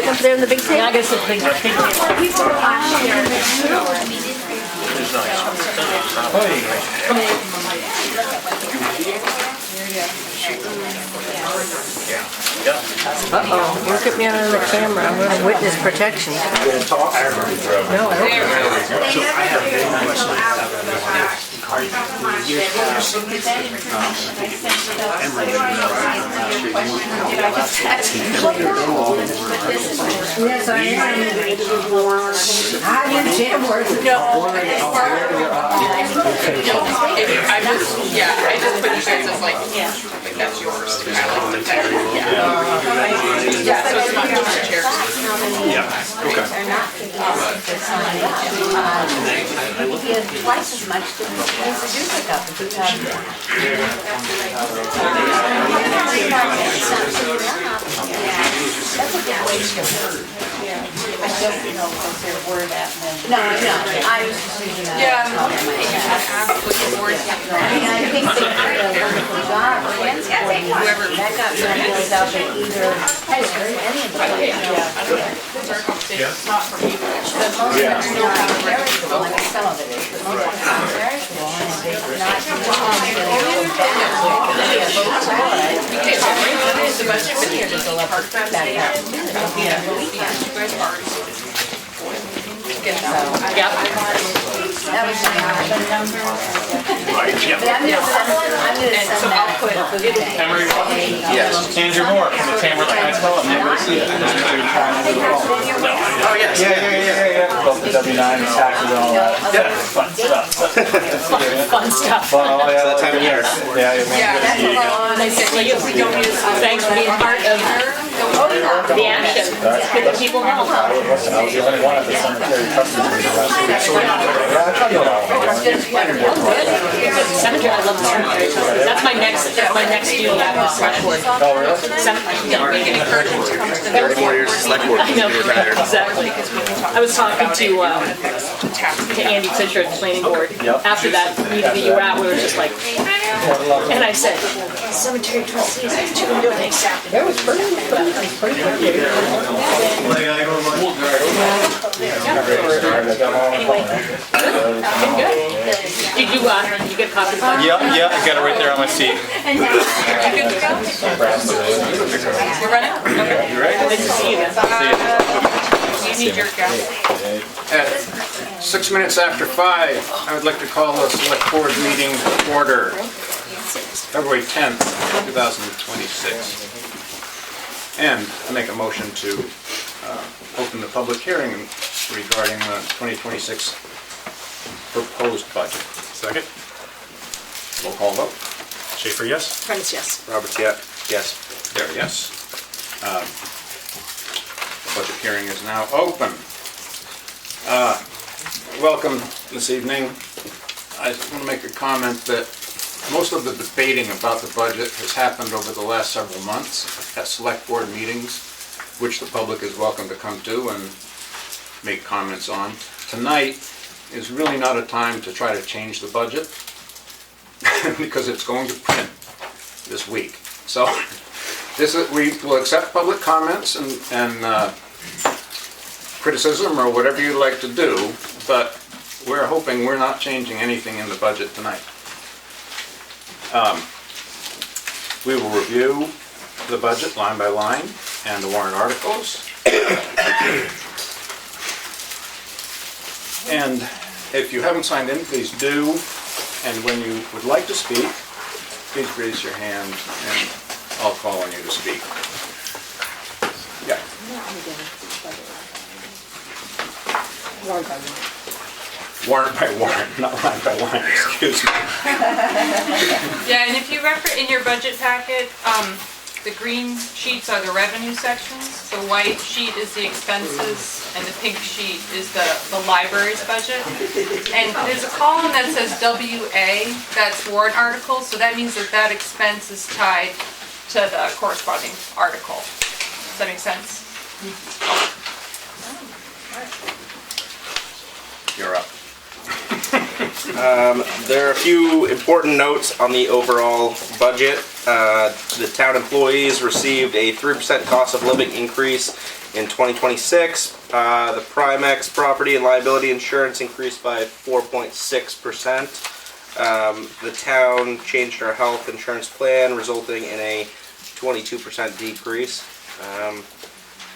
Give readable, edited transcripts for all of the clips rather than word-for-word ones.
sitting up there in the big table? I guess it's big. Uh-oh, look at me under the camera. I'm going to witness protection. No, I Yes, I am. I'm in Tamworth. I just put you guys as like, that's yours. Yeah, so it's not just chairs. Yeah, okay. He has twice as much to do pickup if he had more. That's a good way to go. I don't know if their word at me. No, I was just using that. Yeah, with the board. I think the wonderful job transporting whoever that got goes out to either any of the It's not for people. but most of it's not perishable. I mean, some of it is, but most of it's not perishable, and if it's not The budget for the year to go up. that was the number. Right, yep. But I'm gonna send that. Henry, yes. Andrew Moore from the Tamworth NH Selectmen. Oh, yes. Yeah. Both the W-9 and taxes and all that. Yeah. Fun stuff. Fun stuff. Oh, yeah, that time of year. Nice to see you. Thanks for being part of the action. Good that people know. I was the only one at the cemetery trustees meeting last week. Yeah, I tried to go out. Cemetery, I love the cemetery. That's my next duty after the select board. Oh, really? 30 more years of select board. I know, exactly. I was talking to Andy Fisher at the planning board. After that meeting that you were at, we were just like, and I said, cemetery trustees, I have two buildings. That was pretty good. Did you get a copy of that? Yeah, I got it right there on my seat. You're running? Okay. You ready? Nice to see you. You need your gas. At 6 minutes after 5, I would like to call the select board meeting to order. February 10th, 2026. And I make a motion to open the public hearing regarding the 2026 proposed budget. Second. Roll call vote. Schaefer, yes? Prentice, yes. Roberts, yeah. Yes. There, yes. Budget hearing is now open. Welcome this evening. I just want to make a comment that most of the debating about the budget has happened over the last several months at select board meetings, which the public is welcome to come to and make comments on. Tonight is really not a time to try to change the budget because it's going to print this week. So we will accept public comments and criticism or whatever you'd like to do, but we're hoping we're not changing anything in the budget tonight. We will review the budget line by line and the warrant articles. And if you haven't signed in, please do. And when you would like to speak, please raise your hand and I'll call on you to speak. Yeah. Warrant by warrant, not line by line, excuse me. Yeah, and if you refer in your budget packet, the green sheets are the revenue sections. The white sheet is the expenses, and the pink sheet is the library's budget. And there's a column that says WA, that's warrant articles, so that means that expense is tied to the corresponding article. Does that make sense? You're up. There are a few important notes on the overall budget. The town employees received a 3% cost of living increase in 2026. The Primex property and liability insurance increased by 4.6%. The town changed our health insurance plan, resulting in a 22% decrease.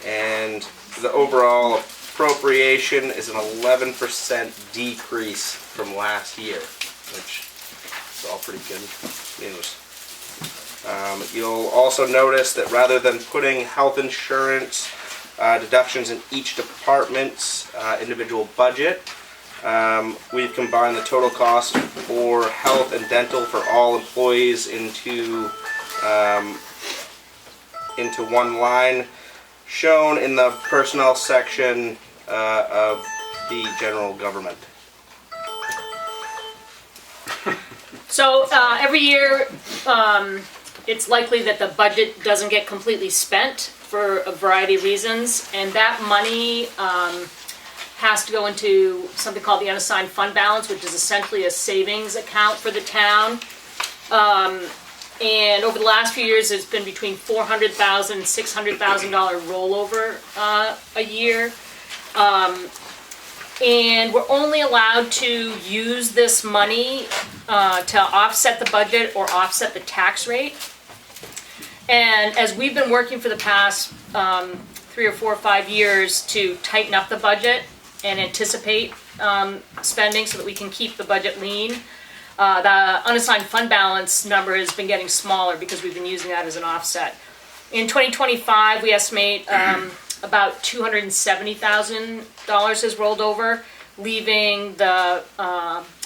And the overall appropriation is an 11% decrease from last year, which is all pretty good news. You'll also notice that rather than putting health insurance deductions in each department's individual budget, we've combined the total cost for health and dental for all employees into one line, shown in the personnel section of the general government. So every year, it's likely that the budget doesn't get completely spent for a variety of reasons, and that money has to go into something called the unassigned fund balance, which is essentially a savings account for the town. And over the last few years, it's been between $400,000 and $600,000 rollover a year. And we're only allowed to use this money to offset the budget or offset the tax rate. And as we've been working for the past 3 or 4 or 5 years to tighten up the budget and anticipate spending so that we can keep the budget lean, the unassigned fund balance number has been getting smaller because we've been using that as an offset. In 2025, we estimate about $270,000 has rolled over, leaving the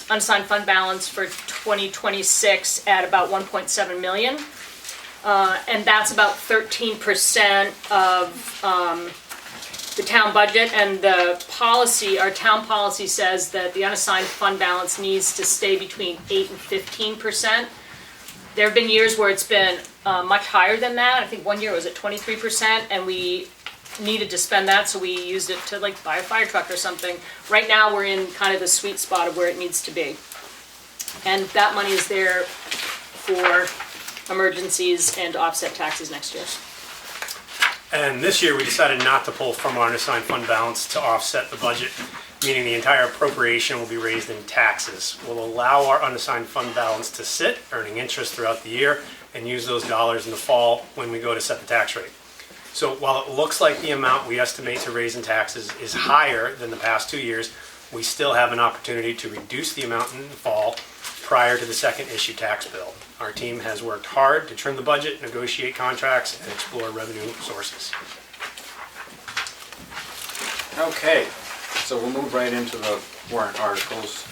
unassigned fund balance for 2026 at about $1.7 million. And that's about 13% of the town budget, and the policy, our town policy says that the unassigned fund balance needs to stay between 8 and 15%. There have been years where it's been much higher than that. I think one year it was at 23%, and we needed to spend that, so we used it to like buy a fire truck or something. Right now we're in kind of the sweet spot of where it needs to be. And that money is there for emergencies and to offset taxes next year. And this year, we decided not to pull from our unassigned fund balance to offset the budget, meaning the entire appropriation will be raised in taxes. We'll allow our unassigned fund balance to sit, earning interest throughout the year, and use those dollars in the fall when we go to set the tax rate. So while it looks like the amount we estimate to raise in taxes is higher than the past 2 years, we still have an opportunity to reduce the amount in the fall prior to the second issue tax bill. Our team has worked hard to trim the budget, negotiate contracts, and explore revenue sources. Okay, so we'll move right into the warrant articles.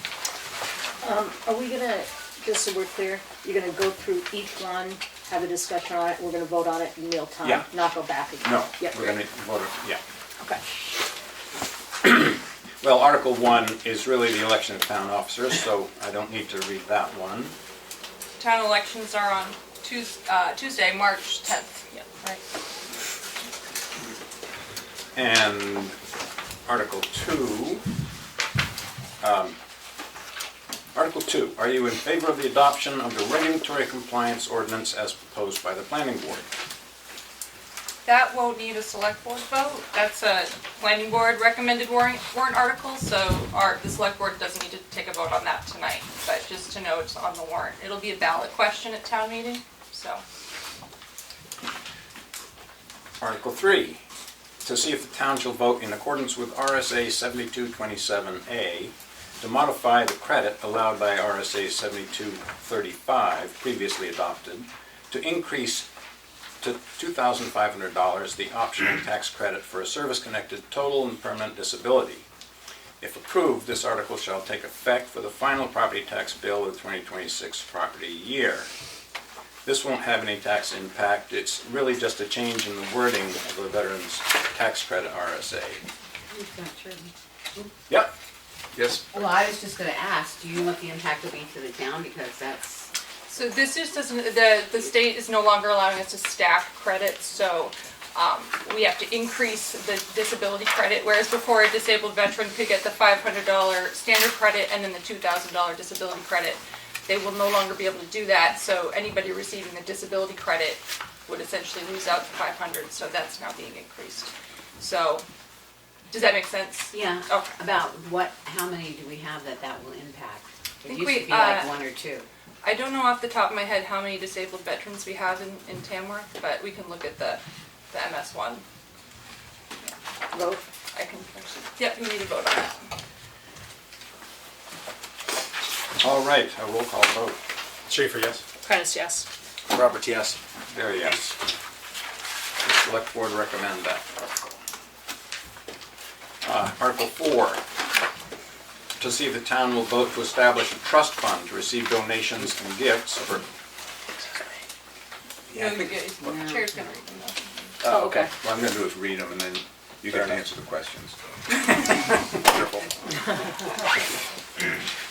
Are we gonna, just so we're clear, you're gonna go through each one, have a discussion on it, we're gonna vote on it in real time? Yeah. Not go back again? No, Yep. we're gonna vote, yeah. Okay. Well, Article 1 is really the election of town officers, so I don't need to read that one. Town elections are on Tuesday, March 10th. Yep. Right. And Article 2. Article 2, are you in favor of the adoption of the regulatory compliance ordinance as proposed by the planning board? That won't need a select board vote. That's a planning board recommended warrant article, so the select board doesn't need to take a vote on that tonight. But just to know it's on the warrant. It'll be a ballot question at town meeting, so. Article 3, to see if the town shall vote in accordance with RSA 7227A to modify the credit allowed by RSA 7235, previously adopted, to increase to $2,500 the optional tax credit for a service-connected total and permanent disability. If approved, this article shall take effect for the final property tax bill of the 2026 property year. This won't have any tax impact. It's really just a change in the wording of the Veterans Tax Credit RSA. Yep. Yes. Well, I was just gonna ask, do you know what the impact will be to the town, because that's... So this just doesn't, the state is no longer allowing us to stack credits, so we have to increase the disability credit, whereas before a disabled veteran could get the $500 standard credit and then the $2,000 disability credit. they will no longer be able to do that, so anybody receiving the disability credit would essentially lose out to 500, so that's now being increased. So, does that make sense? Yeah, Okay. about how many do we have that will impact? It think used we, to be like 1 or 2. I don't know off the top of my head how many disabled veterans we have in Tamworth, but we can look at the MS one. Vote. I can actually, yep, we need to vote on that. All right, a roll call vote. Schaefer, yes. Prentice, yes. Robert, yes. There, yes. The select board recommend that. Article 4, to see if the town will vote to establish a trust fund to receive donations and gifts for... No, you're good. Chair's gonna read them though. Oh, okay. What I'm going to do is read them, and then you Fair can enough. answer the questions. Wonderful.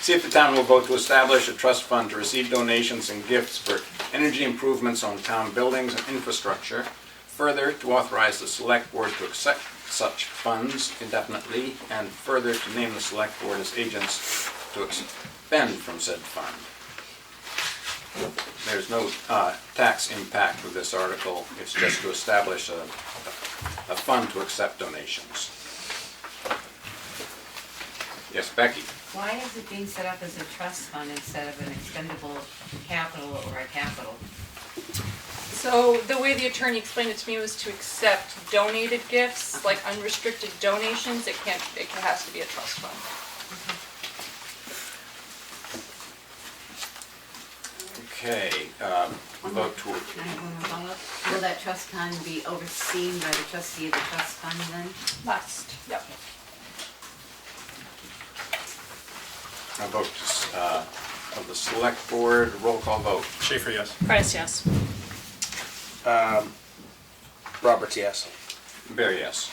See if the town will vote to establish a trust fund to receive donations and gifts for energy improvements on town buildings and infrastructure. Further, to authorize the select board to accept such funds indefinitely, and further to name the select board as agents to expend from said fund. There's no tax impact with this article. It's just to establish a fund to accept donations. Yes, Becky? Why is it being set up as a trust fund instead of an expendable capital or a capital? So the way the attorney explained it to me was to accept donated gifts, like unrestricted donations. It has to be a trust fund. Okay, vote to... Can I have one more follow-up? Will that trust fund be overseen by the trustee of the trust fund then? Must, yep. A vote of the select board, roll call vote. Schaefer, yes. Prentice, yes. Robert, yes. Bear, yes.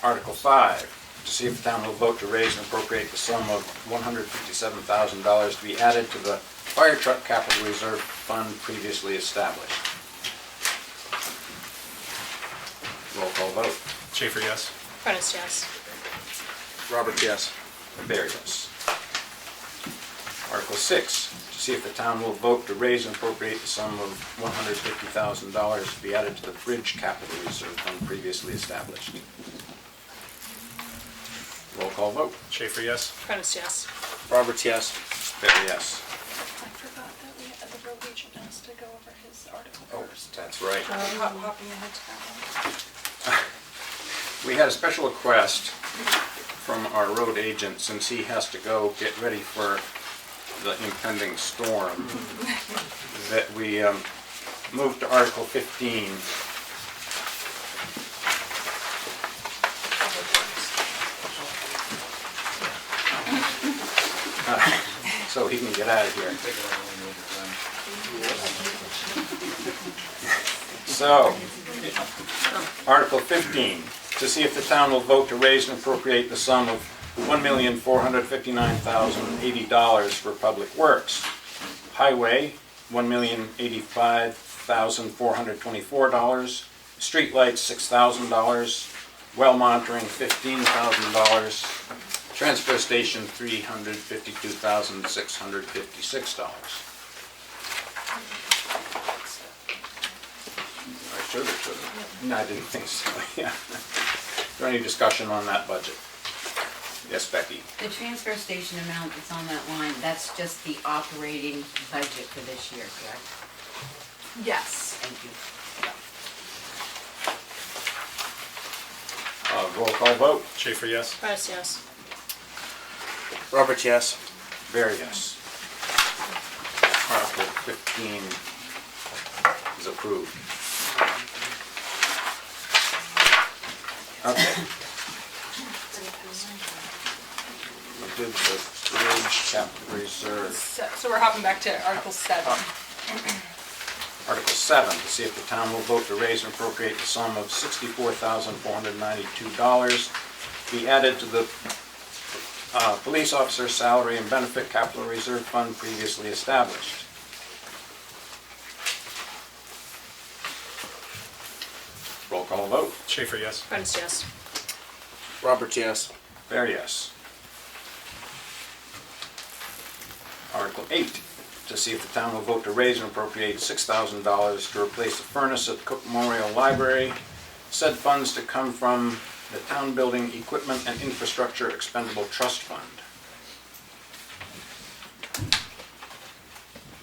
Article 5, to see if the town will vote to raise and appropriate the sum of $157,000 to be added to the fire truck capital reserve fund previously established. Roll call vote. Schaefer, yes. Prentice, yes. Robert, yes. Bear, yes. Article 6, to see if the town will vote to raise and appropriate the sum of $150,000 to be added to the bridge capital reserve fund previously established. Roll call vote. Schaefer, yes. Prentice, yes. Robert, yes. Bear, yes. I forgot that the road agent has to go over his article Oh, first. that's right. Hopping ahead to that one. We had a special request from our road agent, since he has to go get ready for the impending storm, that we move to Article 15. So he can get out of here. So, Article 15, to see if the town will vote to raise and appropriate the sum of $1,459,080 for public works. Highway, $1,085,424. Streetlights, $6,000. Well monitoring, $15,000. Transfer station, $352,656. I should have. No, I didn't think so, yeah. Is there any discussion on that budget? Yes, Becky? The transfer station amount that's on that line, that's just the operating budget for this year, correct? Yes. Thank you. Roll call vote. Schaefer, yes. Prentice, yes. Robert, yes. Bear, yes. Article 15 is approved. Okay. We did the bridge capital reserve. So we're hopping back to Article 7. Article 7, to see if the town will vote to raise and appropriate the sum of $64,492 to be added to the police officer salary and benefit capital reserve fund previously established. Roll call vote. Schaefer, yes. Prentice, yes. Robert, yes. Bear, yes. Article 8, to see if the town will vote to raise and appropriate $6,000 to replace the furnace at the Cook Memorial Library. Said funds to come from the Town Building Equipment and Infrastructure Expendable Trust Fund.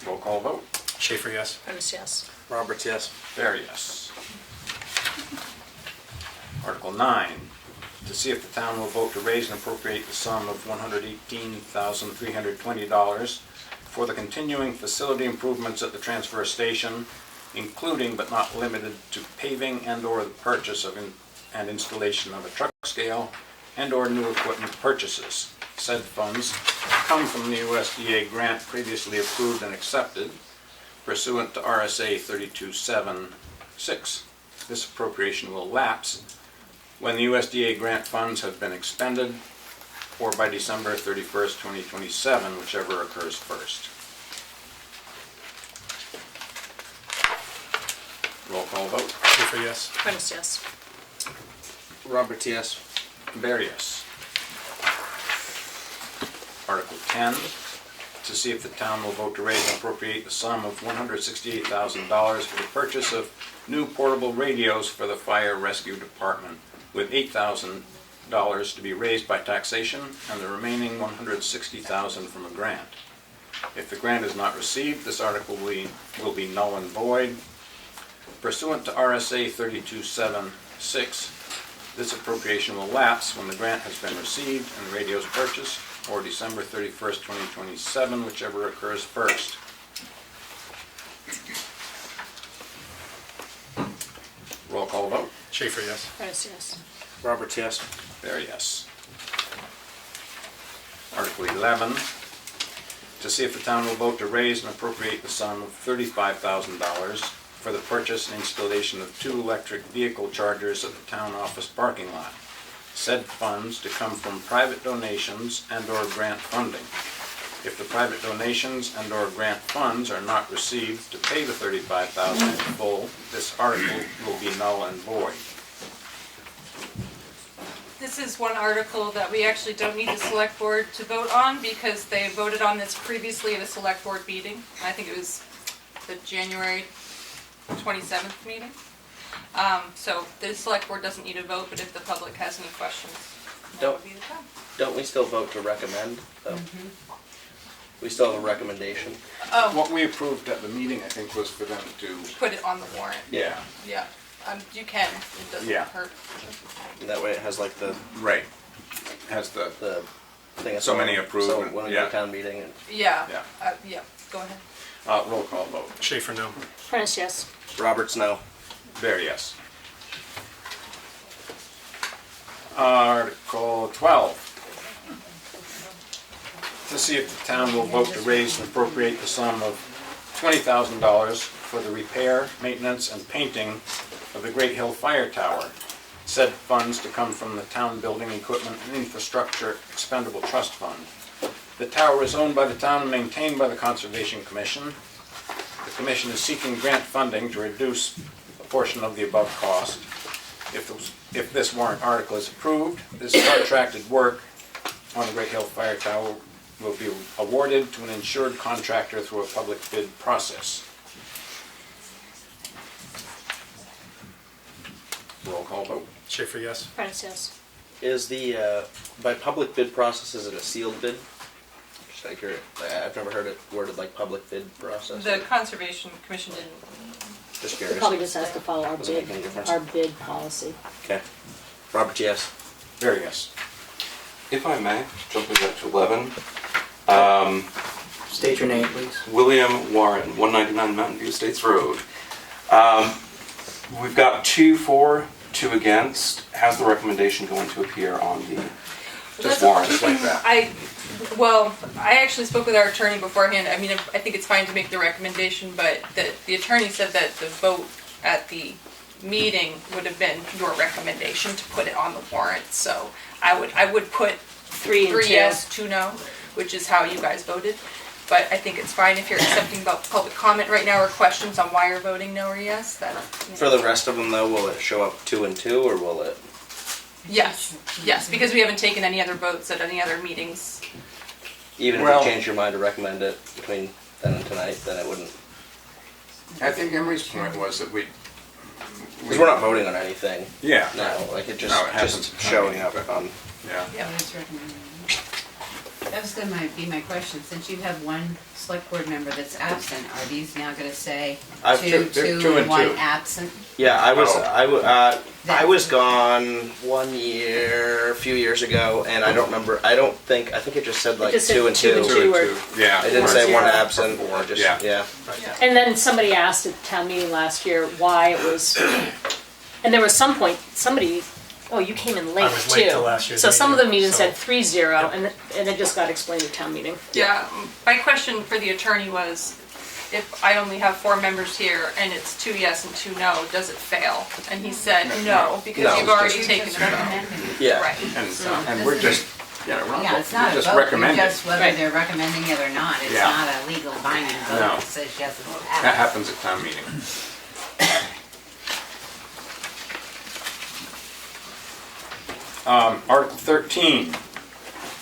Roll call vote. Schaefer, yes. Prentice, yes. Roberts, yes. There, yes. Article 9, to see if the town will vote to raise and appropriate the sum of $118,320 for the continuing facility improvements at the transfer station, including but not limited to paving and/or the purchase of and installation of a truck scale and/or new equipment purchases. Said funds come from the USDA grant previously approved and accepted pursuant to RSA 3276. This appropriation will lapse when the USDA grant funds have been expended or by December 31st, 2027, whichever occurs first. Roll call vote. Schaefer, yes. Prentice, yes. Roberts, yes. Bear, yes. Article 10, to see if the town will vote to raise and appropriate the sum of $168,000 for the purchase of new portable radios for the fire rescue department, with $8,000 to be raised by taxation and the remaining $160,000 from a grant. If the grant is not received, this article will be null and void. Pursuant to RSA 3276, this appropriation will lapse when the grant has been received and the radios purchased, or December 31st, 2027, whichever occurs first. Roll call vote. Schaefer, yes. Prentice, yes. Roberts, yes. There, yes. Article 11, to see if the town will vote to raise and appropriate the sum of $35,000 for the purchase and installation of 2 electric vehicle chargers at the town office parking lot. Said funds to come from private donations and/or grant funding. If the private donations and/or grant funds are not received to pay the $35,000 in full, this article will be null and void. This is one article that we actually don't need the select board to vote on because they voted on this previously at a select board meeting. I think it was the January 27th meeting. So the select board doesn't need a vote, but if the public has any questions, that would be the time. Don't we still vote to recommend, though? We still have a recommendation. Oh, What we approved at the meeting, I think, was for them to, put it on the warrant. Yeah. Yeah, you can, it doesn't Yeah. hurt. That way it has like the right, has the, thing. So many approved, So when we go yeah. to town meeting, and Yeah, Yeah. yeah, go ahead. roll call vote. Schaefer, no. Prentice, yes. Roberts, no. There, yes. Article 12, to see if the town will vote to raise and appropriate the sum of $20,000 for the repair, maintenance, and painting of the Great Hill Fire Tower. Said funds to come from the Town Building Equipment and Infrastructure Expendable Trust Fund. The tower is owned by the town and maintained by the Conservation Commission. The Commission is seeking grant funding to reduce a portion of the above cost. If this warrant article is approved, this contracted work on the Great Hill Fire Tower will be awarded to an insured contractor through a public bid process. Roll call vote. Schaefer, yes. Prentice, yes. Is the, by public bid process, is it a sealed bid? Just like I've never heard it worded like public bid process. The Conservation Commission didn't. Just It curious. probably just has to follow Doesn't make any difference. our bid policy. Okay. Roberts, yes. Very yes. If I may, jumping back to 11. State your name, please. William Warren, 199 Mountain View Estates Road. We've got 2 for, 2 against. How's the recommendation going to appear on the just warrants like that? I actually spoke with our attorney beforehand. I mean, I think it's fine to make the recommendation, but the attorney said that the vote at the meeting would have been your recommendation to put it on the warrant. So I would put 3 yes, 2 no, which is how you guys voted. But I think it's fine if you're accepting about public comment right now or questions on why you're voting no or yes. For the rest of them, though, will it show up 2 and 2, or will it? Yes, because we haven't taken any other votes at any other meetings Even if Well- you change your mind to recommend it between then and tonight, then it wouldn't. I think Emery's point was that Because we're not voting on anything. Yeah. No, like it just, No, it happens just at town showing meeting, up but- on. Yeah. That's recommended. That was gonna be my question, since you have one select board member that's absent, are these now gonna say I've- two, They're two, and one two. absent? Yeah, I was Oh. I was gone 1 year, a few years ago, and I don't remember. I think it just said like just said 2 and 2. two and two. Two or- and two. Yeah. It didn't say one Zero. absent. Or just Yeah. yeah. And then somebody asked at town meeting last year why it was, and there was some point, somebody, oh, you came in late I was too. late to last year's So some of meeting, them even so- said 3-0, and it just got explained at town meeting. Yeah, my question for the attorney was, if I only have 4 members here and it's 2 yes and 2 no, does it fail? And he said no, because No, you've it's already You're taken just a vote. recommending it. Yeah. Right. And we're just, yeah, we're Yeah, not, it's not we're a just vote, you're recommending. just whether Right. they're recommending it or not, it's Yeah. not a legal binding No. vote that says yes and That pass. happens at town meeting. Article 13,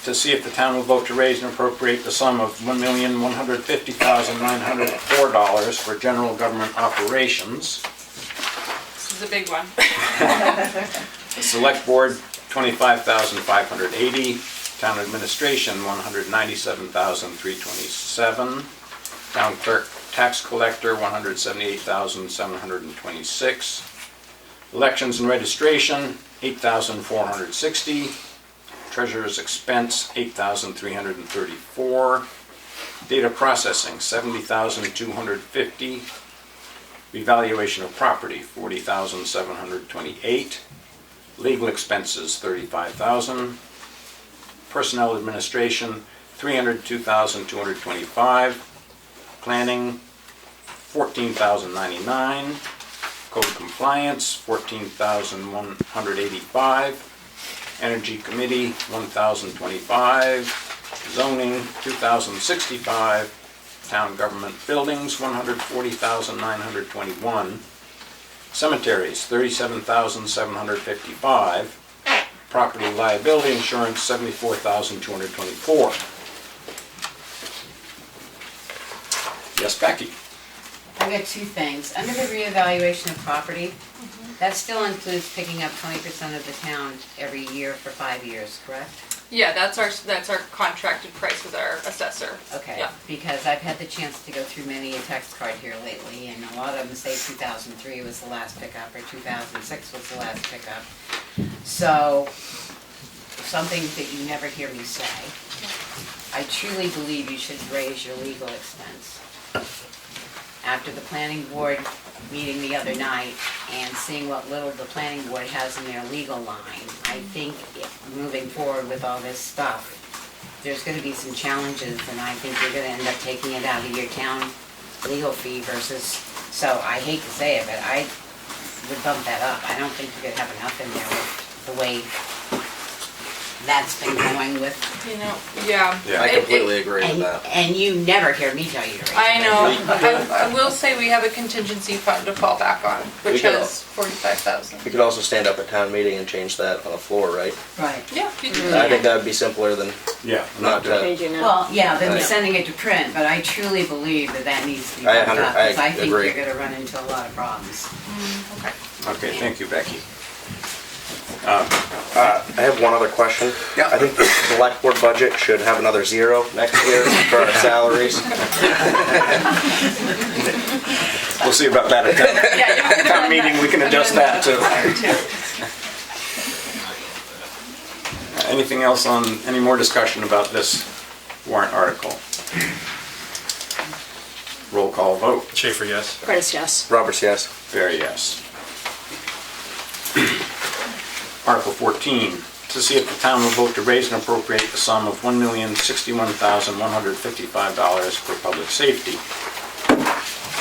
to see if the town will vote to raise and appropriate the sum of $1,150,904 for general government operations. This is a big one. The Select Board, $25,580. Town Administration, $197,327. Town Clerk, Tax Collector, $178,726. Elections and Registration, $8,460. Treasurer's Expense, $8,334. Data Processing, $70,250. Revaluation of Property, $40,728. Legal Expenses, $35,000. Personnel Administration, $302,225. Planning, $14,099. Code Compliance, $14,185. Energy Committee, $1,025. Zoning, $2,065. Town Government Buildings, $140,921. Cemeteries, $37,755. Property Liability Insurance, $74,224. Yes, Becky? I've got 2 things. Under the reevaluation of property, that still includes picking up 20% of the town every year for 5 years, correct? Yeah, that's our contracted price with our assessor. Okay, Yeah. because I've had the chance to go through many a tax card here lately, and a lot of them say 2003 was the last pickup, or 2006 was the last pickup. So, something that you never hear me say, I truly believe you should raise your legal expense. After the planning board meeting the other night and seeing what little the planning board has in their legal line, I think moving forward with all this stuff, there's gonna be some challenges, and I think you're gonna end up taking it out of your town legal fee versus, so I hate to say it, but I would bump that up. I don't think you're gonna have enough in there with the way that's been going with. You know, yeah. Yeah. I completely agree with And, that. and you never hear me tell you to raise it. I know. I will say we have a contingency fund to fall back on, which We can- has 45,000. You could also stand up at town meeting and change that on the floor, right? Right. Yeah, you can do I that. think that would be simpler than Yeah. not to. Changing it. Well, yeah, then Right. sending it to print, but I truly believe that that needs to be I bumped up, because I think agree. you're gonna run into a lot of problems. Okay. Okay, thank you, Becky. I have one other question. Yeah. I think the select board budget should have another 0 next year for our salaries. We'll see about that at town meeting, we can adjust that too. Anything else on, any more discussion about this warrant article? Roll call vote. Schaefer, yes. Curtis, yes. Roberts, yes. Very yes. Article 14, to see if the town will vote to raise and appropriate the sum of $1,061,155 for public safety.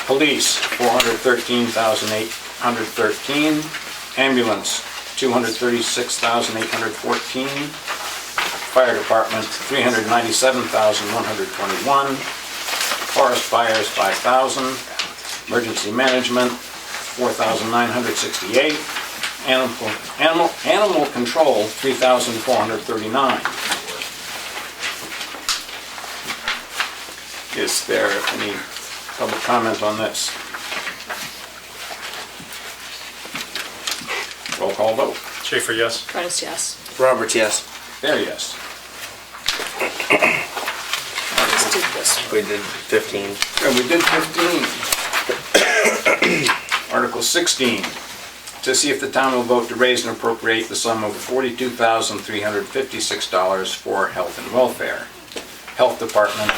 Police, $413,813. Ambulance, $236,814. Fire Department, $397,121. Forest fires, $5,000. Emergency Management, $4,968. Animal control, $3,439. Is there any public comment on this? Roll call vote. Schaefer, yes. Prentice, yes. Roberts, yes. There, yes. Just did this. We did 15. And we did 15. Article 16, to see if the town will vote to raise and appropriate the sum of $42,356 for health and welfare. Health Department,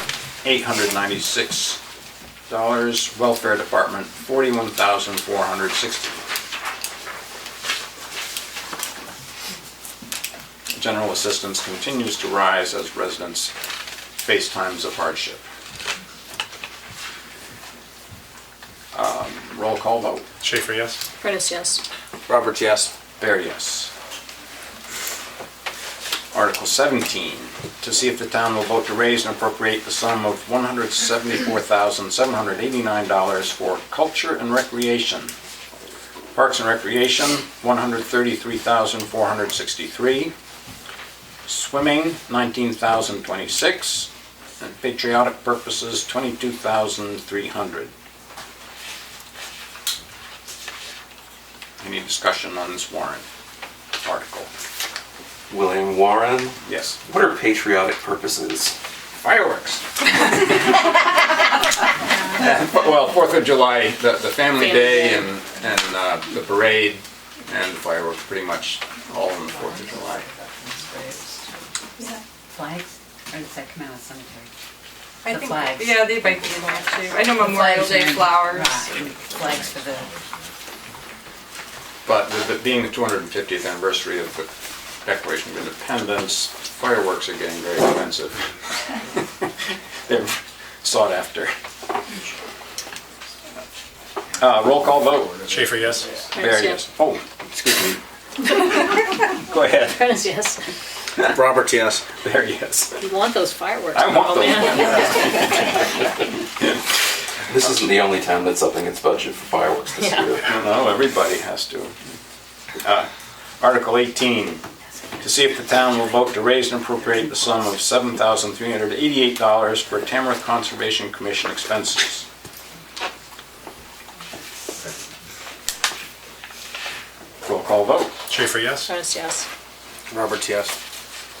$896. Welfare Department, $41,460. General assistance continues to rise as residents face times of hardship. Roll call vote. Schaefer, yes. Prentice, yes. Roberts, yes. There, yes. Article 17, to see if the town will vote to raise and appropriate the sum of $174,789 for culture and recreation. Parks and Recreation, $133,463. Swimming, $19,026. And patriotic purposes, $22,300. Any discussion on this warrant article? William Warren, Yes. what are patriotic purposes? Fireworks. Well, 4th of July, the family day and the parade and fireworks, pretty much all on the 4th of July. Flags? Or does that come out of cemetery? I The think, flags. yeah, they might be in there too. I know Memorial Day flowers. Right, flags for the, But with it being the 250th anniversary of the Declaration of Independence, fireworks are getting very expensive. They're sought after. Roll call vote. Schaefer, yes. There, yes. Oh, excuse me. Go ahead. Prentice, yes. Roberts, yes. There, yes. You want those fireworks. I want oh, those. man. This isn't the only town that's upping its budget for fireworks this Yeah. year. No, everybody has to. Article 18, to see if the town will vote to raise and appropriate the sum of $7,388 for Tamworth Conservation Commission expenses. Roll call vote. Schaefer, yes. Prentice, yes. Roberts, yes.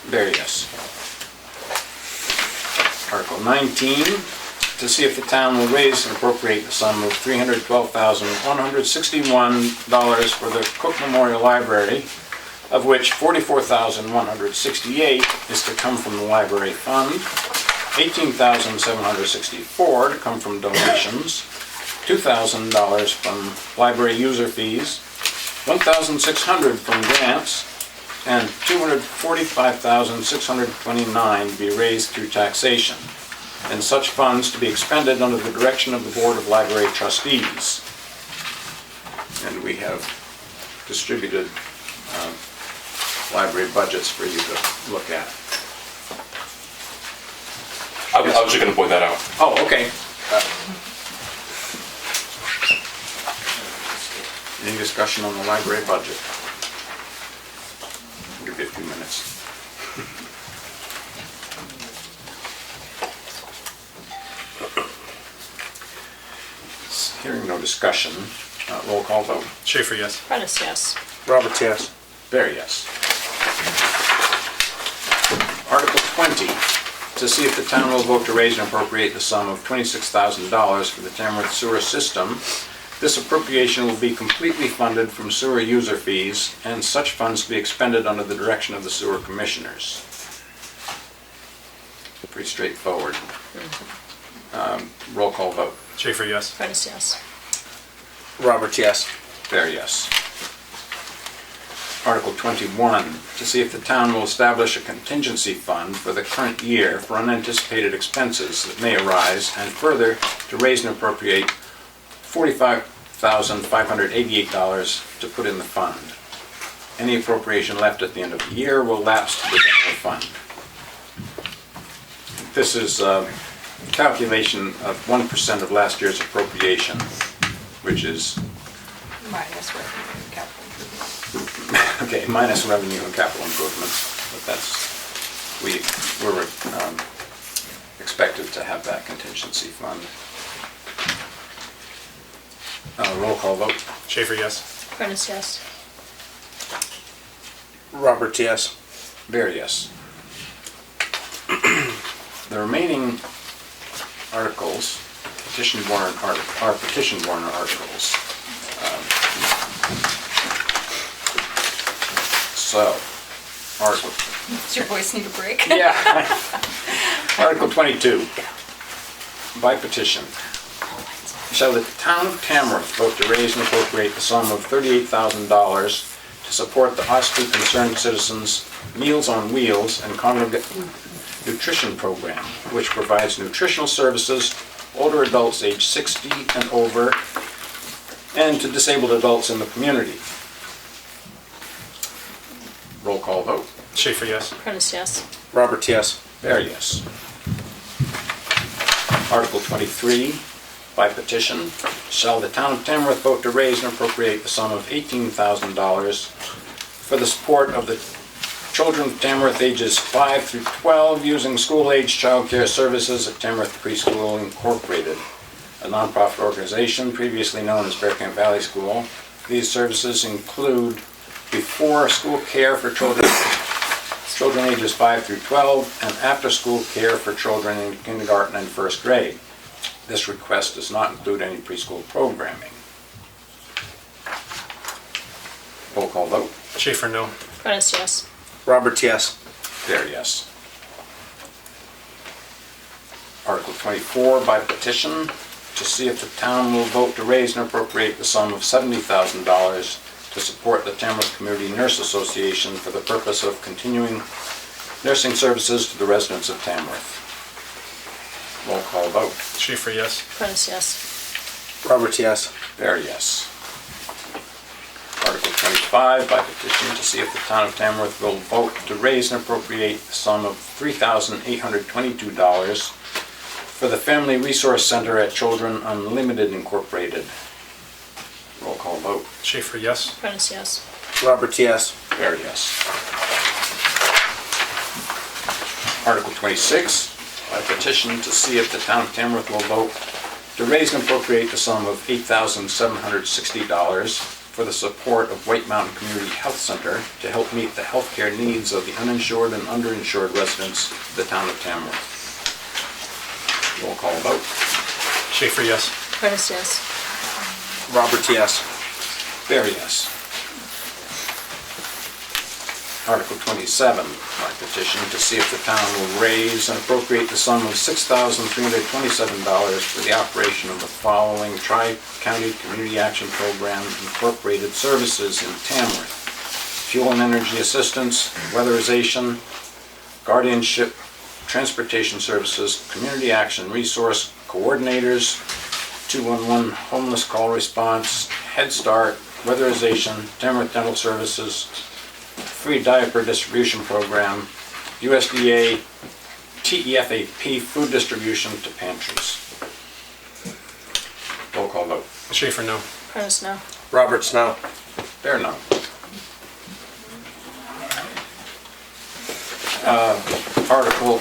There, yes. Article 19, to see if the town will raise and appropriate the sum of $312,161 for the Cook Memorial Library, of which $44,168 is to come from the library fund, $18,764 to come from donations, $2,000 from library user fees, $1,600 from grants, and $245,629 be raised through taxation, and such funds to be expended under the direction of the Board of Library Trustees. And we have distributed library budgets for you to look at. I was just going to point that out. Oh, okay. Any discussion on the library budget? I'll give you a few minutes. Hearing no discussion, roll call vote. Schaefer, yes. Prentice, yes. Roberts, yes. There, yes. Article 20, to see if the town will vote to raise and appropriate the sum of $26,000 for the Tamworth sewer system. This appropriation will be completely funded from sewer user fees, and such funds to be expended under the direction of the sewer commissioners. Pretty straightforward. Roll call vote. Schaefer, yes. Prentice, yes. Roberts, yes. There, yes. Article 21, to see if the town will establish a contingency fund for the current year for unanticipated expenses that may arise, and further, to raise and appropriate $45,588 to put in the fund. Any appropriation left at the end of the year will lapse to the general fund. This is a calculation of 1% of last year's appropriation, which is Minus revenue and capital improvement. okay, minus revenue and capital improvements, but we're expected to have that contingency fund. Roll call vote. Schaefer, yes. Prentice, yes. Roberts, yes. Bear, yes. The remaining articles, petition warrant are petition warrant articles. So, Article, Does your voice need a break? yeah. Article 22, by petition. Shall the town of Tamworth vote to raise and appropriate the sum of $38,000 to support the Hospice Concerned Citizens Meals on Wheels and Congregate Nutrition Program, which provides nutritional services older adults aged 60 and over and to disabled adults in the community. Roll call vote. Schaefer, yes. Prentice, yes. Roberts, yes. Bear, yes. Article 23, by petition, shall the town of Tamworth vote to raise and appropriate the sum of $18,000 for the support of the children of Tamworth ages 5 through 12 using school-age childcare services at Tamworth Preschool Incorporated, a nonprofit organization previously known as Bear Camp Valley School. These services include before school care for children ages 5 through 12 and after-school care for children in kindergarten and first grade. This request does not include any preschool programming. Roll call vote. Schaefer, no. Prentice, yes. Roberts, yes. There, yes. Article 24, by petition, to see if the town will vote to raise and appropriate the sum of $70,000 to support the Tamworth Community Nurse Association for the purpose of continuing nursing services to the residents of Tamworth. Roll call vote. Schaefer, yes. Prentice, yes. Roberts, yes. There, yes. Article 25, by petition, to see if the town of Tamworth will vote to raise and appropriate the sum of $3,822 for the Family Resource Center at Children Unlimited Incorporated. Roll call vote. Schaefer, yes. Prentice, yes. Roberts, yes. There, yes. Article 26, by petition, to see if the town of Tamworth will vote to raise and appropriate the sum of $8,760 for the support of White Mountain Community Health Center to help meet the healthcare needs of the uninsured and underinsured residents of the town of Tamworth. Roll call vote. Schaefer, yes. Prentice, yes. Roberts, yes. There, yes. Article 27, by petition, to see if the town will raise and appropriate the sum of $6,327 for the operation of the following Tri-County Community Action Program Incorporated services in Tamworth: fuel and energy assistance, weatherization, guardianship, transportation services, community action resource coordinators, 211 homeless call response, Head Start, weatherization, Tamworth dental services, free diaper distribution program, USDA TEFAP food distribution to pantries. Roll call vote. Schaefer, no. Prentice, no. Roberts, no. Bear, no. Article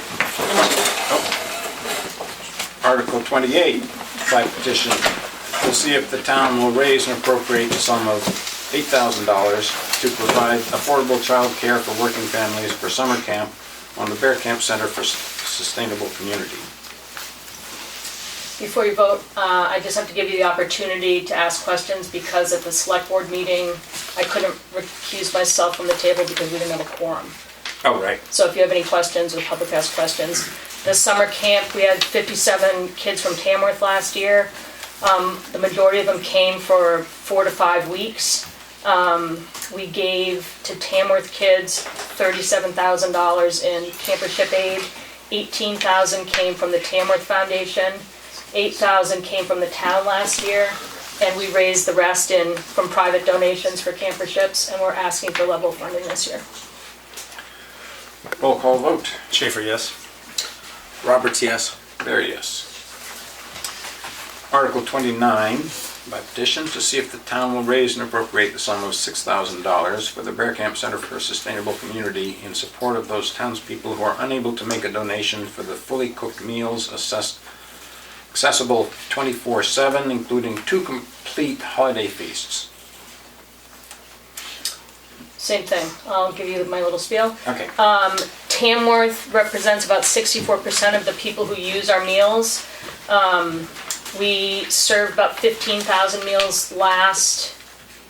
28, by petition, to see if the town will raise and appropriate the sum of $8,000 to provide affordable child care for working families for summer camp on the Bear Camp Center for Sustainable Community. Before you vote, I just have to give you the opportunity to ask questions because at the select board meeting, I couldn't recuse myself from the table because we didn't have a quorum. Oh, right. So if you have any questions or public has questions. The summer camp, we had 57 kids from Tamworth last year. The majority of them came for 4 to 5 weeks. We gave to Tamworth kids $37,000 in campership aid. 18,000 came from the Tamworth Foundation. 8,000 came from the town last year. And we raised the rest from private donations for camperships, and we're asking for level funding this year. Roll call vote. Schaefer, yes. Roberts, yes. There, yes. Article 29, by petition to see if the town will raise and appropriate the sum of $6,000 for the Bear Camp Center for a Sustainable Community in support of those townspeople who are unable to make a donation for the fully cooked meals accessible 24/7, including 2 complete holiday feasts. Same thing. I'll give you my little spiel. Okay. Tamworth represents about 64% of the people who use our meals. We served about 15,000 meals last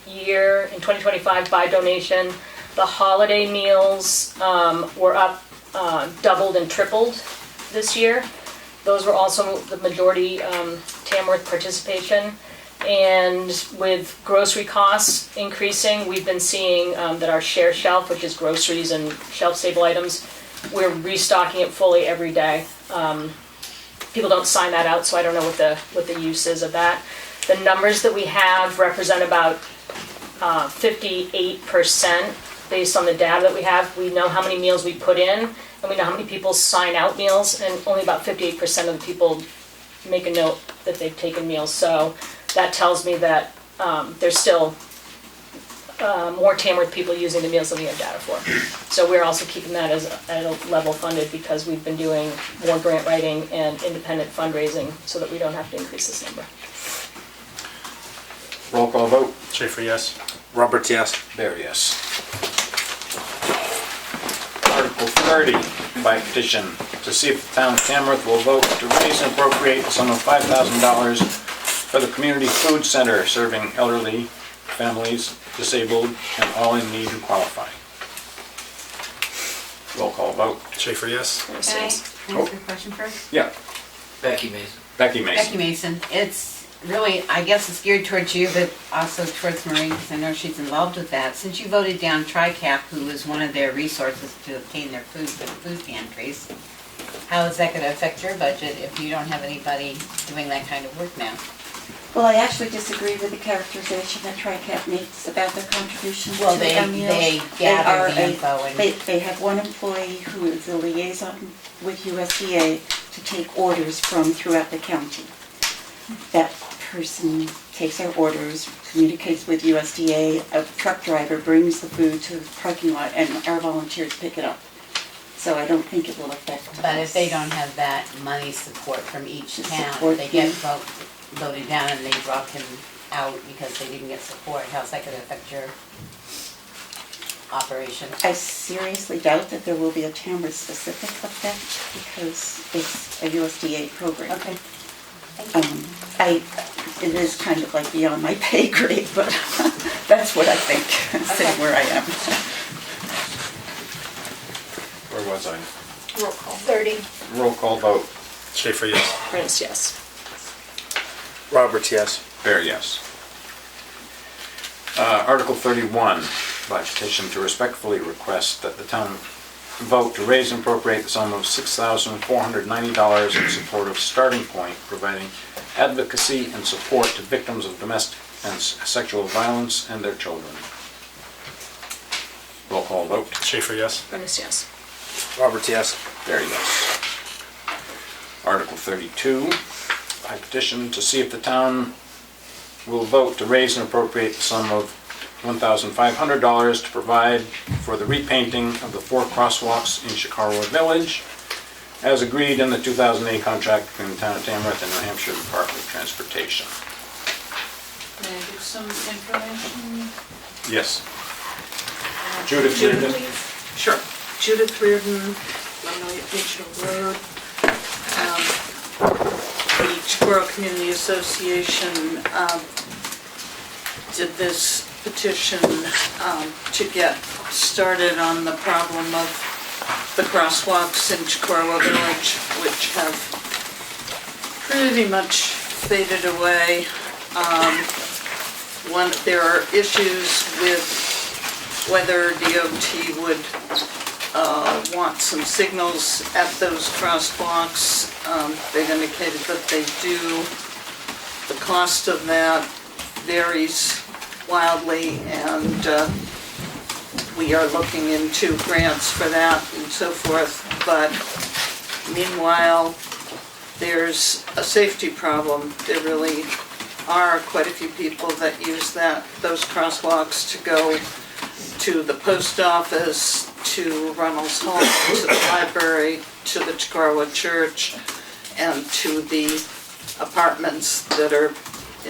year in 2025 by donation. The holiday meals were up, doubled and tripled this year. Those were also the majority Tamworth participation. And with grocery costs increasing, we've been seeing that our share shelf, which is groceries and shelf-stable items, we're restocking it fully every day. People don't sign that out, so I don't know what the use is of that. The numbers that we have represent about 58% based on the data that we have. We know how many meals we put in, and we know how many people sign out meals, and only about 58% of the people make a note that they've taken meals. So that tells me that there's still more Tamworth people using the meals than we have data for. So we're also keeping that as at a level funded because we've been doing more grant writing and independent fundraising so that we don't have to increase this number. Roll call vote. Schaefer, yes. Roberts, yes. There, yes. Article 30, by petition, to see if the town of Tamworth will vote to raise and appropriate the sum of $5,000 for the community food center serving elderly, families, disabled, and all in need who qualify. Roll call vote. Schaefer, yes. Can I ask a question first? Yeah, Becky Mason. Becky Mason. Becky Mason, it's really, I guess it's geared towards you, but also towards Marie, because I know she's involved with that. Since you voted down TRICAP, who was one of their resources to obtain their food for the food pantries, how is that going to affect your budget if you don't have anybody doing that kind of work now? Well, I actually disagree with the characterization that TRICAP makes about their contribution to Well, the meals. they gather the info and... They have one employee who is a liaison with USDA to take orders from throughout the county. That person takes our orders, communicates with USDA, a truck driver brings the food to the parking lot, and our volunteers pick it up. So I don't think it will affect us. But if they don't have that money support from each To town, support they get him. voted down and they drop him out because they didn't get support, how's that going to affect your operation? I seriously doubt that there will be a Tamworth-specific effect because it's a USDA program. Okay. It is kind of like beyond my pay grade, but that's what I think, sitting where I am. Where was I? Roll call. 30. Roll call vote. Schaefer, yes. Prince, yes. Roberts, yes. Bear, yes. Article 31, by petition to respectfully request that the town vote to raise and appropriate the sum of $6,490 in support of Starting Point, providing advocacy and support to victims of domestic and sexual violence and their children. Roll call vote. Schaefer, yes. Prince, yes. Roberts, yes. There, yes. Article 32, by petition to see if the town will vote to raise and appropriate the sum of $1,500 to provide for the repainting of the 4 crosswalks in Chicago Village, as agreed in the 2008 contract between the town of Tamworth and New Hampshire Department of Transportation. May I give some information? Yes. Judith Reardon. Sure. Judith Reardon, Lemonade Regional Road. The Chicago Community Association did this petition to get started on the problem of the crosswalks in Chicago Village, which have pretty much faded away. There are issues with whether DOT would want some signals at those crosswalks. They've indicated that they do. The cost of that varies wildly, and we are looking into grants for that and so forth. But meanwhile, there's a safety problem. There really are quite a few people that use those crosswalks to go to the post office, to Runnels Home, to the library, to the Chicorowa Church, and to the apartments that are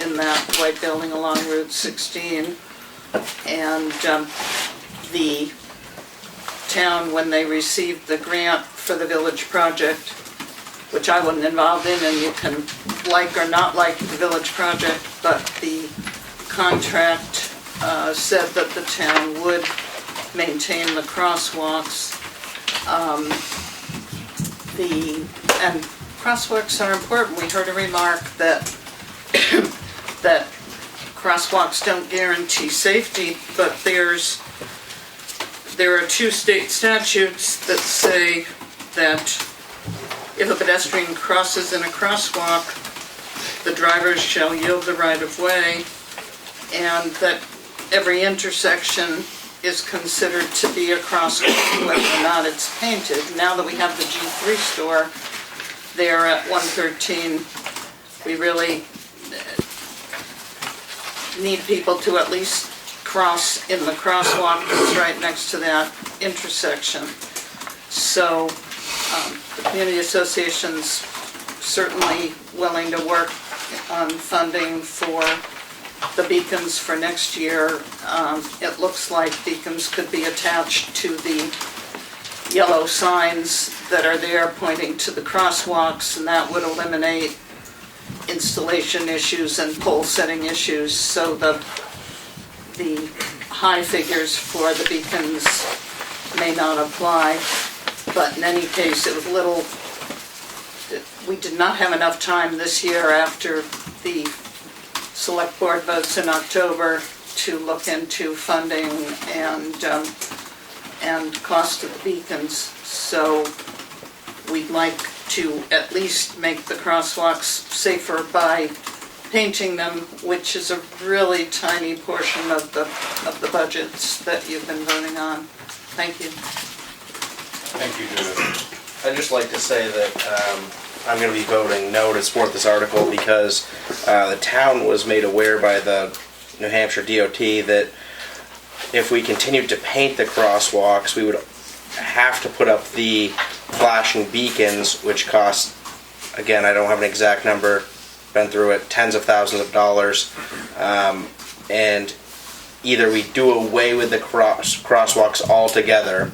in that white building along Route 16. And the town, when they received the grant for the village project, which I wasn't involved in, and you can like or not like the village project, but the contract said that the town would maintain the crosswalks. And crosswalks are important. We heard a remark that that crosswalks don't guarantee safety, but there are 2 state statutes that say that if a pedestrian crosses in a crosswalk, the drivers shall yield the right of way, and that every intersection is considered to be a crosswalk, whether or not it's painted. Now that we have the G3 store there at 113, we really need people to at least cross in the crosswalk that's right next to that intersection. So the community association's certainly willing to work on funding for the beacons for next year. It looks like beacons could be attached to the yellow signs that are there pointing to the crosswalks, and that would eliminate installation issues and pole setting issues. So the high figures for the beacons may not apply, but in any case, it was we did not have enough time this year after the select board votes in October to look into funding and cost of the beacons. So we'd like to at least make the crosswalks safer by painting them, which is a really tiny portion of the budgets that you've been voting on. Thank you. Thank you, Judith. I'd just like to say that I'm going to be voting no to support this article because the town was made aware by the New Hampshire DOT that if we continued to paint the crosswalks, we would have to put up the flashing beacons, which cost, again, I don't have an exact number, been through it, tens of thousands of dollars. And either we do away with the crosswalks altogether,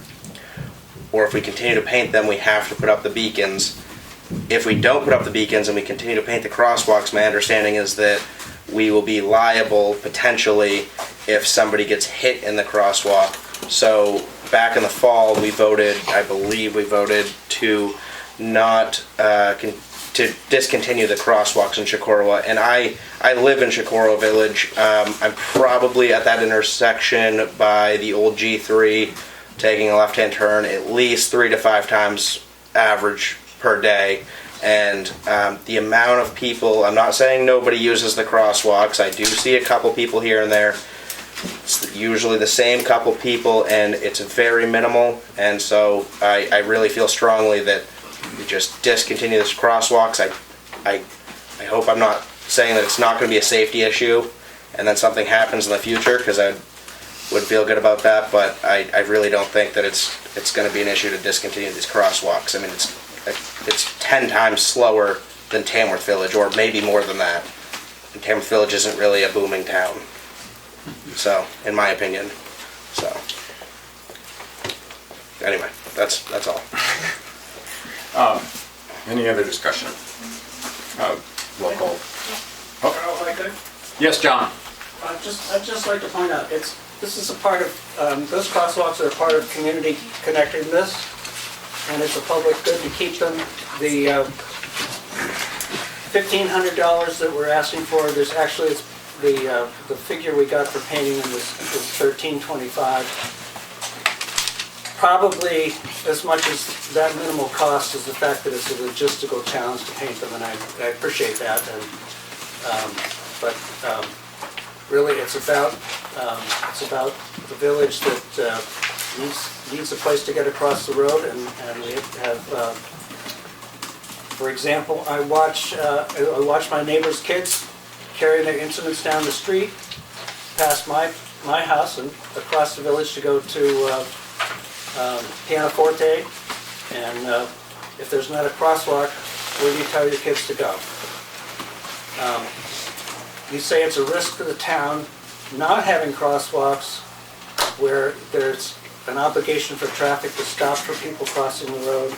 or if we continue to paint them, we have to put up the beacons. If we don't put up the beacons and we continue to paint the crosswalks, my understanding is that we will be liable potentially if somebody gets hit in the crosswalk. So back in the fall, we voted, I believe we voted to not to discontinue the crosswalks in Chicorowa. And I live in Chicorowa Village. I'm probably at that intersection by the old G3, taking a left-hand turn at least 3 to 5 times average per day. And the amount of people, I'm not saying nobody uses the crosswalks. I do see a couple people here and there. It's usually the same couple people, and it's very minimal. And so I really feel strongly that we just discontinue this crosswalks. I hope I'm not saying that it's not going to be a safety issue and then something happens in the future, because I would feel good about that, but I really don't think that it's going to be an issue to discontinue these crosswalks. I mean, it's 10 times slower than Tamworth Village, or maybe more than that. And Tamworth Village isn't really a booming town, so in my opinion. So anyway, that's all. Any other discussion? Roll call. Carl, if I could? Yes, John. I'd just like to point out, this is a part of, those crosswalks are a part of community connectedness, and it's a public good to keep them. The $1,500 that we're asking for, there's actually, the figure we got for painting them was $1,325. Probably as much as that minimal cost is the fact that it's a logistical challenge to paint them, and I appreciate that. But really, it's about the village that needs a place to get across the road, and we have. For example, I watch my neighbor's kids carry their instruments down the street, past my house and across the village to go to Pianoforte. And if there's not a crosswalk, where do you tell your kids to go? You say it's a risk to the town not having crosswalks where there's an obligation for traffic to stop for people crossing the road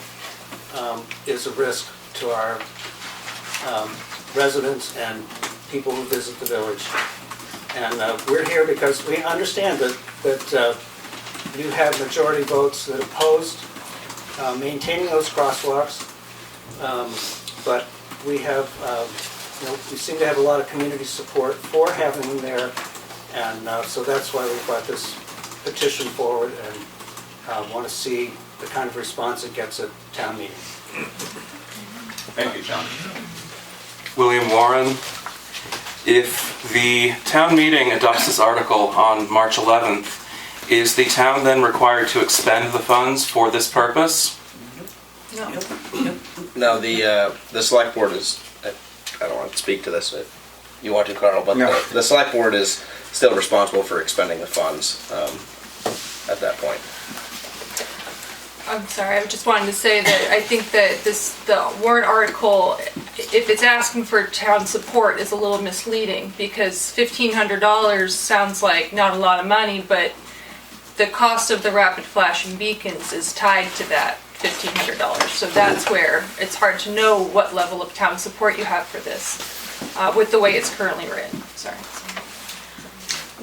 is a risk to our residents and people who visit the village. And we're here because we understand that you have majority votes that opposed maintaining those crosswalks, but we have, we seem to have a lot of community support for having them there, and so that's why we brought this petition forward and want to see the kind of response it gets at town meeting. Thank you, John. William Warren, if the town meeting adopts this article on March 11th, is the town then required to expend the funds for this purpose? No, the select board is, I don't want to speak to this if you want to, Carl, but the select board is still responsible for expending the funds at that point. I'm sorry, I just wanted to say that I think that the warrant article, if it's asking for town support, is a little misleading because $1,500 sounds like not a lot of money, but the cost of the rapid flashing beacons is tied to that $1,500. So that's where it's hard to know what level of town support you have for this with the way it's currently written. Sorry.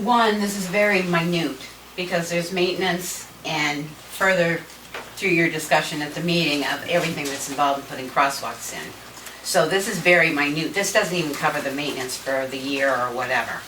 One, this is very minute because there's maintenance and further through your discussion at the meeting of everything that's involved in putting crosswalks in. So this is very minute. This doesn't even cover the maintenance for the year or whatever.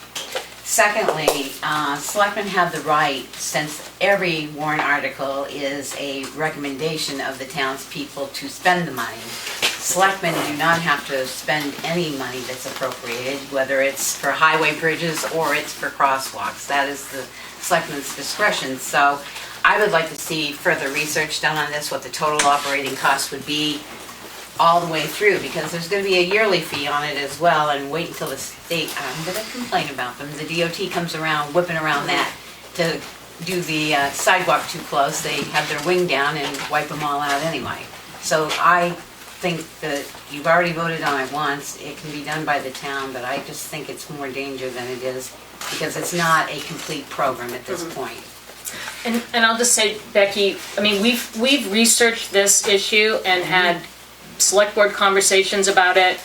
Secondly, selectmen have the right, since every warrant article is a recommendation of the townspeople to spend the money. Selectmen do not have to spend any money that's appropriated, whether it's for highway bridges or it's for crosswalks. That is the selectmen's discretion. So I would like to see further research done on this, what the total operating cost would be all the way through, because there's going to be a yearly fee on it as well, and wait until the state, I'm going to complain about them, the DOT comes around, whipping around that to do the sidewalk too close. They have their wing down and wipe them all out anyway. So I think that you've already voted on it once, it can be done by the town, but I just think it's more danger than it is, because it's not a complete program at this point. And I'll just say, Becky, I mean, we've researched this issue and had select board conversations about it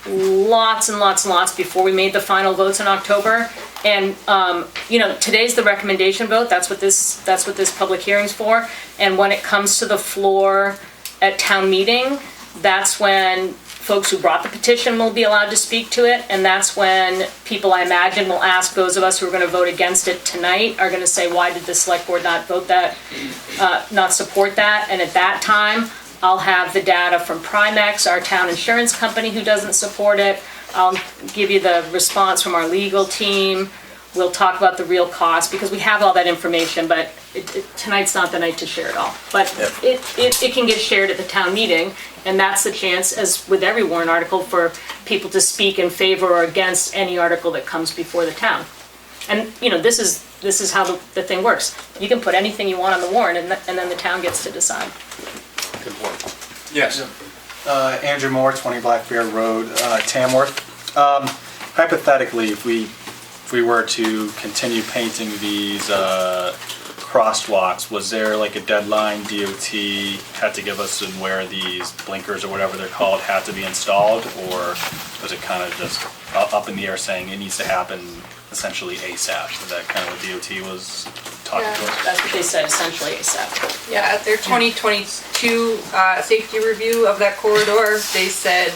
lots and lots and lots before we made the final votes in October. And today's the recommendation vote. That's what this public hearing's for. And when it comes to the floor at town meeting, that's when folks who brought the petition will be allowed to speak to it, and that's when people, I imagine, will ask those of us who are going to vote against it tonight are going to say, why did the select board not vote that, not support that? And at that time, I'll have the data from Primex, our town insurance company, who doesn't support it. I'll give you the response from our legal team. We'll talk about the real cost, because we have all that information, but tonight's not the night to share it all. But it can get shared at the town meeting, and that's the chance, as with every warrant article, for people to speak in favor or against any article that comes before the town. And this is how the thing works. You can put anything you want on the warrant, and then the town gets to decide. Good point. Yes. Andrew Moore, 20 Black Bear Road, Tamworth. Hypothetically, if we were to continue painting these crosswalks, was there like a deadline DOT had to give us in where these blinkers or whatever they're called had to be installed, or was it kind of just up in the air saying it needs to happen essentially ASAP? Is that kind of what DOT was talking to us? That's what they said, essentially ASAP. Yeah, at their 2022 safety review of that corridor, they said,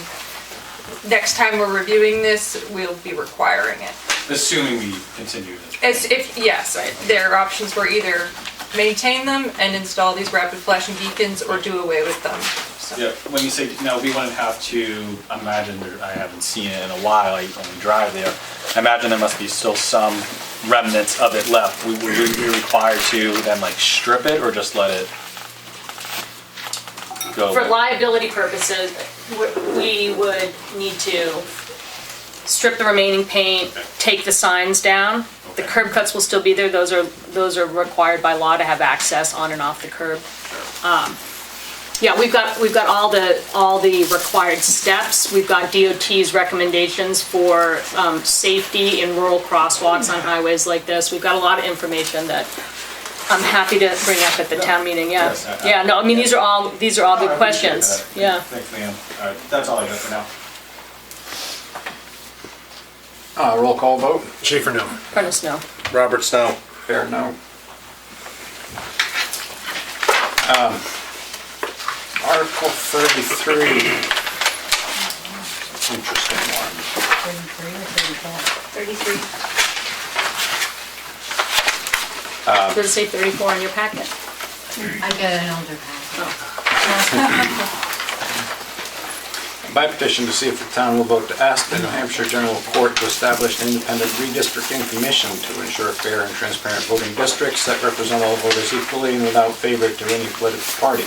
next time we're reviewing this, we'll be requiring it. Assuming we continue Yes, their options were either maintain them and install these rapid flashing beacons or do away with them. So. Yeah, when you say, no, we wouldn't have to, imagine, I haven't seen it in a while, I only drive there, I imagine there must be still some remnants of it left. Would we be required to then like strip it or just let it go? For liability purposes, we would need to strip the remaining paint, take the signs down. The curb cuts will still be there. Those are required by law to have access on and off the curb. Yeah, we've got all the required steps. We've got DOT's recommendations for safety in rural crosswalks on highways like this. We've got a lot of information that I'm happy to bring up at the town meeting. Yeah, yeah. No, I mean these are all good questions. Yeah. Thanks, Liam. All right, that's all I got for now. Roll call vote. Schaefer, no. Prentice, no. Robert Snow. Fair, no. Article 33. Interesting one. 33. Does it say 34 in your packet? I get an older packet. By petition to see if the town will vote to ask the New Hampshire General Court to establish an independent redistricting commission to ensure fair and transparent voting districts that represent all voters equally and without favor to any political party.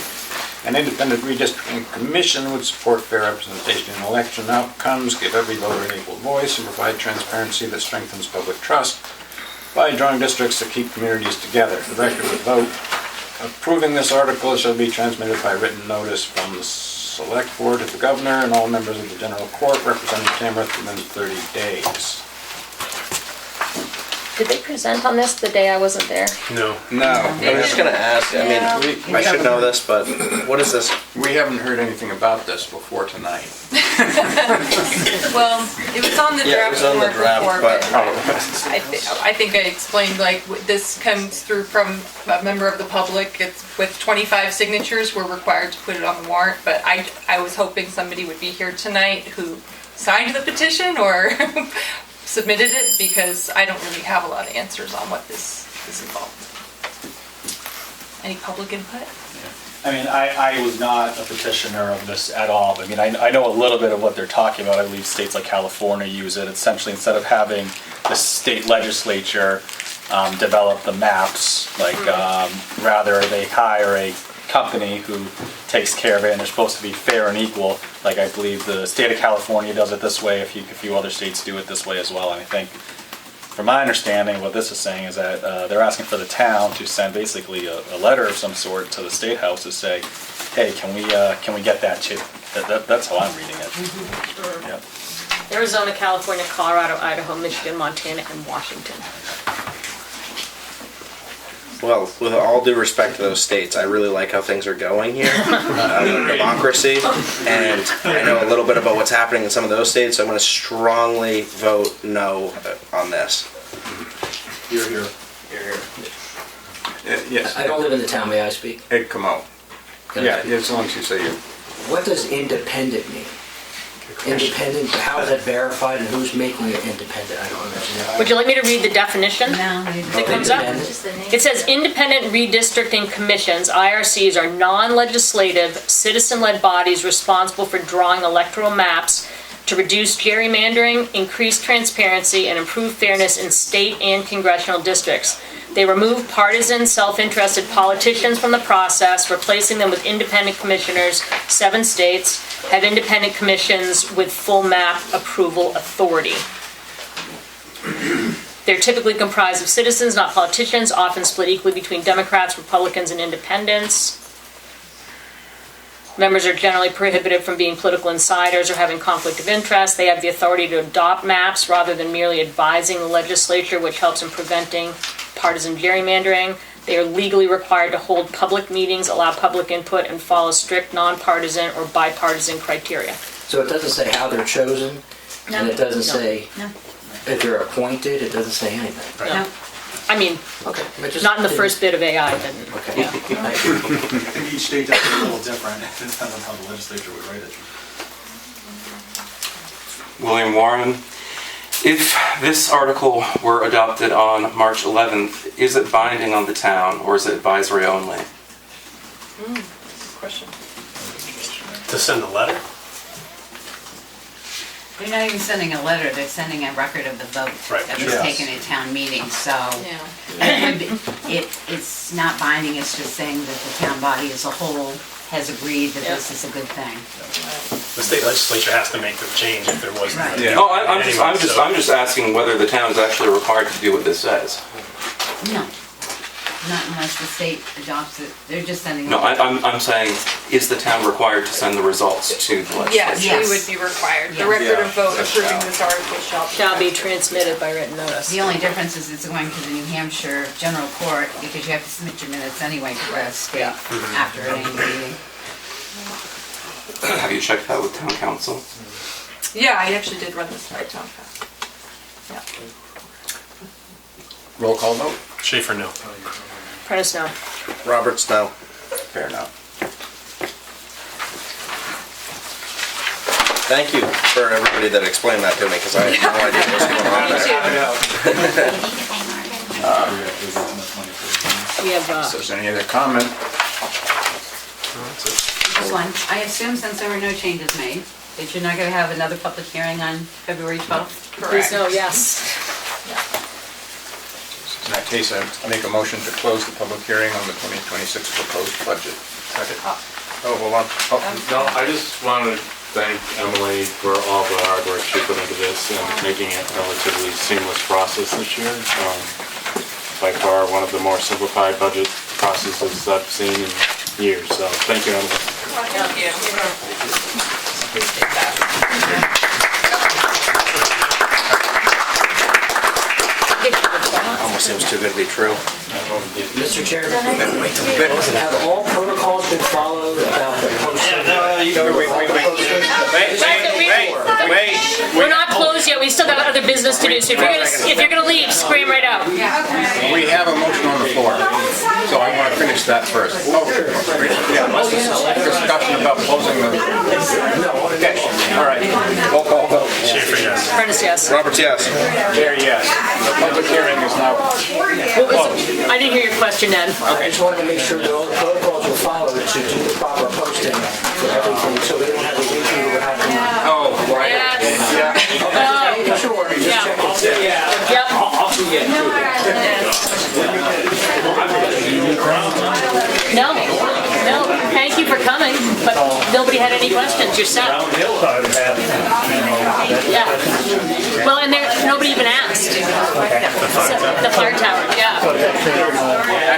An independent redistricting commission would support fair representation in election outcomes, give every voter an equal voice, and provide transparency that strengthens public trust by drawing districts that keep communities together. The record of the vote approving this article shall be transmitted by written notice from the Select Board to the Governor and all members of the General Court representing Tamworth within 30 days. Did they present on this the day I wasn't there? No. No. I was just gonna ask, I mean, I should know this, but what is this? We haven't heard anything about this before tonight. Well, it was on the Yeah, it draft was on the report draft, before, but- but I think I explained, like, this comes through from a member of the public. It's with 25 signatures, we're required to put it on the warrant, but I was hoping somebody would be here tonight who signed the petition or submitted it, because I don't really have a lot of answers on what this involved. Any public input? I mean, I was not a petitioner of this at all. I mean, I know a little bit of what they're talking about. I believe states like California use it. Essentially, instead of having the state legislature develop the maps, like rather they hire a company who takes care of it, and they're supposed to be fair and equal. Like I believe the state of California does it this way. A few other states do it this way as well. And I think, from my understanding, what this is saying is that they're asking for the town to send basically a letter of some sort to the State House to say, hey, can we get that too? That's how I'm reading it. Yep. Arizona, California, Colorado, Idaho, Michigan, Montana, and Washington. Well, with all due respect to those states, I really like how things are going here. Democracy, and I know a little bit about what's happening in some of those states, so I'm going to strongly vote no on this. You're here. Yes. I don't live in the town, may I speak? Ed, come out. Yeah, as long as you say you. What does independent mean? Independent, how is that verified and who's making it independent? I don't understand. Would you like me to read the definition No, that comes up? Independent. It says independent redistricting commissions, IRCs, are non-legislative, citizen-led bodies responsible for drawing electoral maps to reduce gerrymandering, increase transparency, and improve fairness in state and congressional districts. They remove partisan, self-interested politicians from the process, replacing them with independent commissioners. 7 states have independent commissions with full map approval authority. They're typically comprised of citizens, not politicians, often split equally between Democrats, Republicans, and independents. Members are generally prohibited from being political insiders or having conflict of interest. They have the authority to adopt maps rather than merely advising the legislature, which helps in preventing partisan gerrymandering. They are legally required to hold public meetings, allow public input, and follow strict nonpartisan or bipartisan criteria. So it doesn't say how they're chosen, and it doesn't say if they're appointed, it doesn't say anything. No. I mean, Okay. not in the first bit of AI, but Okay. yeah. Thank you. I think each state does it a little different. It depends on how the legislature would write it. William Warren, if this article were adopted on March 11th, is it binding on the town or is it advisory only? Question. To send a letter? They're not even sending a letter, they're sending a record of the vote Right. that was Yes. taken at town meeting, so Yeah. it's not binding, it's just saying that the town body as a whole has agreed that this is a good thing. The state legislature has to make the change if there was. Right. Yeah. Oh, I'm just asking whether the town is actually required to do what this says. No, not unless the state adopts it. They're just sending. No, I'm saying, is the town required to send the results to the legislature? Yes, Yes. we would be required. The Yes. record of vote approving this article Shall be transmitted by written notice. The only difference is it's going to the New Hampshire General Court because you have to submit your minutes anyway to the state after an annual meeting. Have you checked that with town council? Yeah, I actually did run this by Tom. Yeah. Roll call vote? Schaefer, no. Prentice, no. Roberts, no. Fair enough. Thank you for everybody that explained that to me, because I had no idea what was going on there. We have, So is there any other comment? Just one. I assume since there were no changes made, that you're not going to have another public hearing on February 12th? please no, yes. In that case, I make a motion to close the public hearing on the 2026 proposed budget. Second. Oh, hold on. No, I just wanted to thank Emily for all the hard work she put into this and making it a relatively seamless process this year. By far, one of the more simplified budget processes I've seen in years, so thank you, Emily. Thank you. Appreciate that. Almost seems too good to be true. Mr. Chairman, have all protocols been followed about the posting? Wait. We're not closed yet, we still got other business to do, so if you're gonna leave, scream right out. We have a motion on the floor, so I want to finish that first. Oh, yeah, this is discussion about closing the... Okay, all right. Roll call vote. Schaefer, yes. Prentice, yes. Roberts, yes. There, yes. The public hearing is now... I didn't hear your question, Ned. I just wanted to make sure that all the protocols were followed to do the proper posting for everything, so they don't have a reason to have them. Oh, right. Yes. Making sure, just checking. Yep. No, thank you for coming, but nobody had any questions, you're set. Yeah. Well, and nobody even asked. The fire tower, yeah.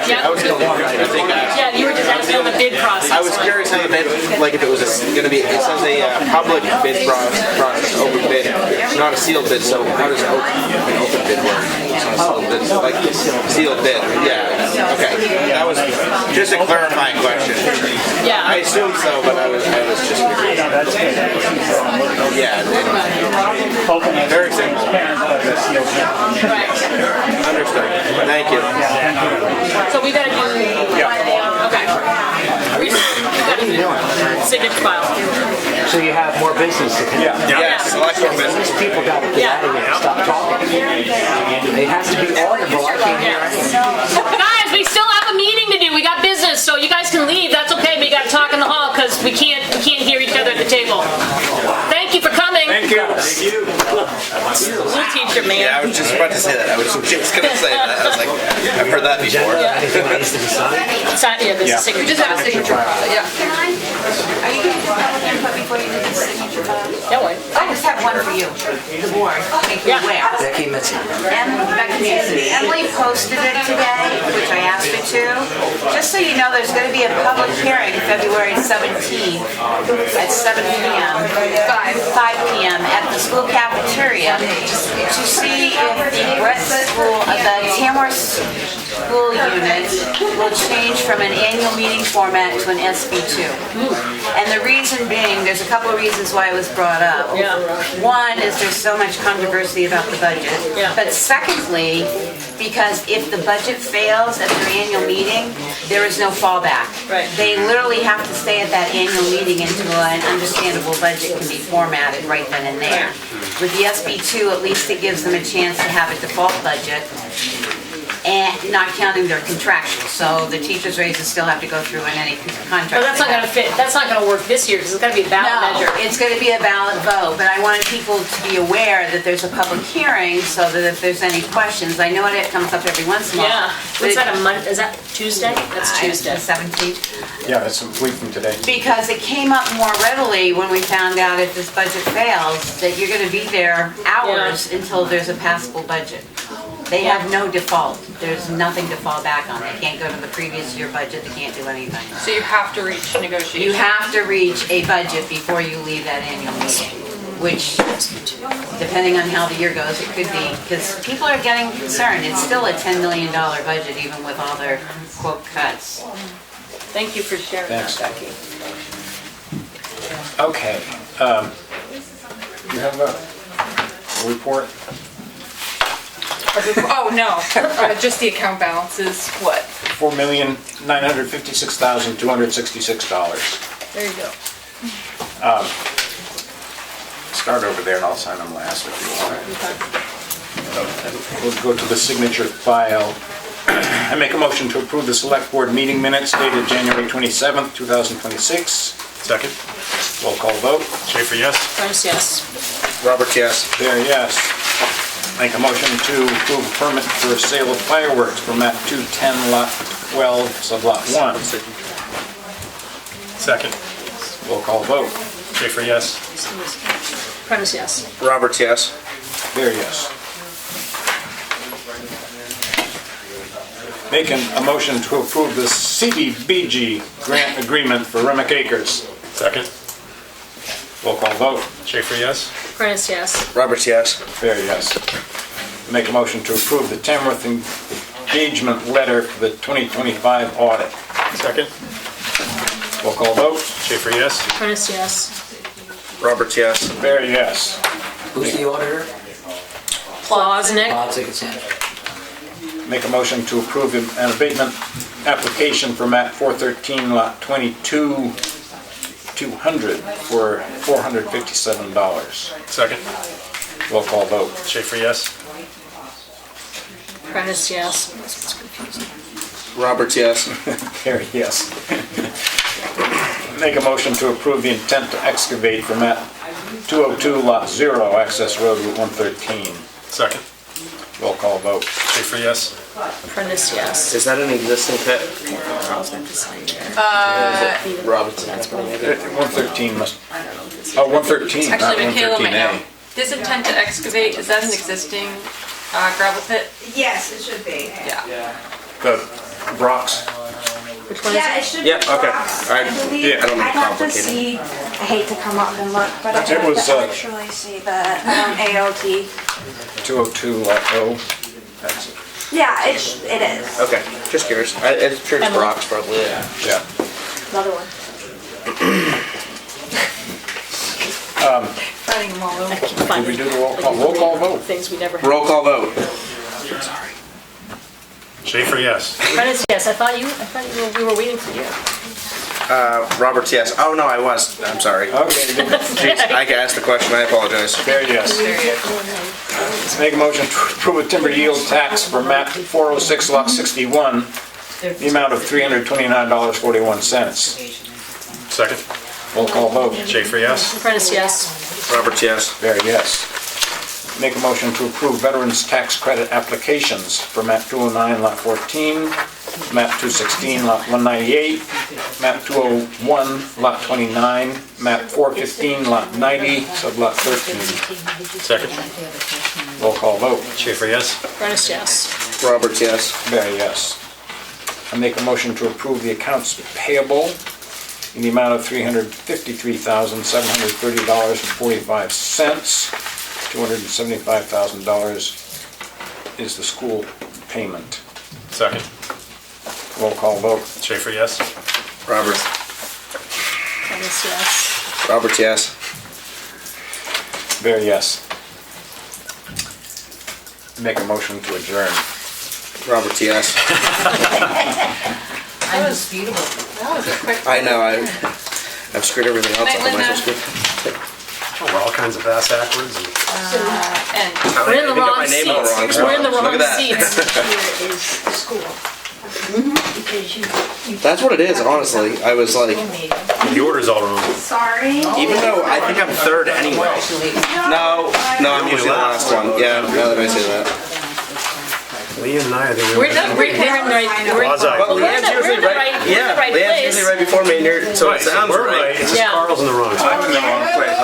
Yeah, you were just asking on the bid process. I was curious how the bid, like if it was going to be, it says a public bid process, open bid, not a sealed bid, so how does open bid work? It's not a sealed bid, so like sealed bid, yeah, okay. That was just a clarifying question. Yeah. I assumed so, but I was just curious. Yeah, very simple. Right. Understood. Thank you. So we gotta do, okay. Signature file. So you have more business to conduct. Yes, select your business. These people gotta get out of here and stop talking. It has to be audible, I can't hear anything. Guys, we still have a meeting to do. We got business, so you guys can leave. That's okay. We got to talk in the hall because we can't hear each other at the table. Thank you for coming. Thank you. Thank you. School teacher, man. Yeah, I was just about to say that. I was just going to say that. I was like, I've heard that before. Anything that needs to be signed? Yeah, there's a signature. Just have a signature file, yeah. Are you going to do public input before you do the signature file? Yeah, wait. I just have one for you, the board, make you aware. Becky Mitzi. Emily posted it today, which I asked her to. Just so you know, there's going to be a public hearing February 17th at 7 p.m. 5 p.m. at the school cafeteria to see if the Tamworth school unit will change from an annual meeting format to an SB2. And the reason being, there's a couple of reasons why it was brought up. One is there's so much controversy about the budget. But secondly, because if the budget fails at their annual meeting, there is no fallback. Right. They literally have to stay at that annual meeting until an understandable budget can be formatted right then and there. With the SB2, at least it gives them a chance to have a default budget and not counting their contractual. So the teachers' raises still have to go through in any contract. But that's not gonna fit, that's not gonna work this year, because it's gotta be a ballot No, measure. it's gonna be a ballot vote, but I wanted people to be aware that there's a public hearing, so that if there's any questions, I know it comes up every once in a while. Yeah, what's that, a month, is that Tuesday? That's Tuesday. The 17th. Yeah, that's a week from today. Because it came up more readily when we found out if this budget fails, that you're gonna be there hours until there's a passable budget. They have no default. There's nothing to fall back on. They can't go to the previous year budget, they can't do anything. So you have to reach negotiation. You have to reach a budget before you leave that annual meeting, which, depending on how the year goes, it could be, because people are getting concerned. It's still a $10 million budget, even with all their quote cuts. Thank you for sharing that, Thanks. Becky. Okay. You have a report? Oh, no, just the account balance is what? $4,956,266. There you go. Start over there and I'll sign them last if you want. We'll go to the signature file. I make a motion to approve the select board meeting minutes dated January 27th, 2026. Second. Roll call vote. Schaefer, yes? Price, yes. Roberts, yes. There, yes. Make a motion to approve a permit for sale of fireworks for map 210, lot 12, sublot 1. Second. Roll call vote. Schaefer, yes? Price, yes. Roberts, yes. There, yes. Making a motion to approve the CDBG grant agreement for Remick Acres. Second. Roll call vote. Schaefer, yes? Price, yes. Roberts, yes. There, yes. Make a motion to approve the Tamworth engagement letter for the 2025 audit. Second. Roll call vote. Schaefer, yes? Price, yes. Roberts, yes. There, yes. Who's the auditor? Plosnick. Bodzig. Make a motion to approve an abatement application for map 413, lot 22, 200 for $457. Second. Roll call vote. Schaefer, yes? Price, yes. Roberts, yes. There, yes. Make a motion to approve the intent to excavate for map 202, lot 0, access road Route 113. Second. Roll call vote. Schaefer, yes? Price, yes. Is that an existing pit? Charles have to sign there. Roberts. That's what I 113 must, oh, 113, not Actually, Michaela might know. 113A. This intent to excavate, is that an existing gravel pit? Yes, it should be. Yeah. The Brock's. Which one is Yeah, it? it should be. Yeah, okay. Brock's, I I believe. yeah, I don't I'd have to complicate it. see, I hate to come up and look, but I'd It have was, to actually see the AOT. 202, lot O. That's it. Yeah, it is. Okay, just curious. I'm sure it's Brock's probably. Yeah. Another one. Finding them all over. I keep Did finding we do the roll call? Roll call vote. things we never had. Roll call vote. Schaefer, yes? Price, yes. I thought we were waiting for you. Roberts, yes. Oh, no, I was. I'm sorry. Okay, Jeez, I asked the question. I apologize. there, yes. Make a motion to approve a timber yield tax for map 406, lot 61, the amount of $329.41. Second. Roll call vote. Schaefer, yes? Price, yes. Roberts, yes. There, yes. Make a motion to approve veterans tax credit applications for map 209, lot 14, map 216, lot 198, map 201, lot 29, map 415, lot 90, sublot 13. Second. Roll call vote. Schaefer, yes? Price, yes. Roberts, yes. There, yes. I make a motion to approve the accounts payable in the amount of $353,730.45. $275,000 is the school payment. Second. Roll call vote. Schaefer, yes? Roberts. Price, yes. Roberts, yes. There, yes. Make a motion to adjourn. Roberts, yes. That was beautiful. That was a quick. I know, I've screwed everything else up. Night, I might as well Linda. screw- We're all kinds of bass backwards. And We're in the They got wrong my name on the wrong seats. We're in the spot. Look wrong at that. seats. Here is school. Because you. That's what it is, honestly. I was like, the order's all wrong. Sorry. even though I think I'm third anyway. No, I'm usually the last one. Yeah, now that I say that. Leanne and I are the only We're ones. not, we're in the right, Quasi. But we're in Leanne's the usually right. right, we're in Yeah, the right Leanne's place. usually right before me, and you're, so Right, it sounds we're right. right. It's just Yeah. Carl's in the wrong spot. I'm in the wrong place.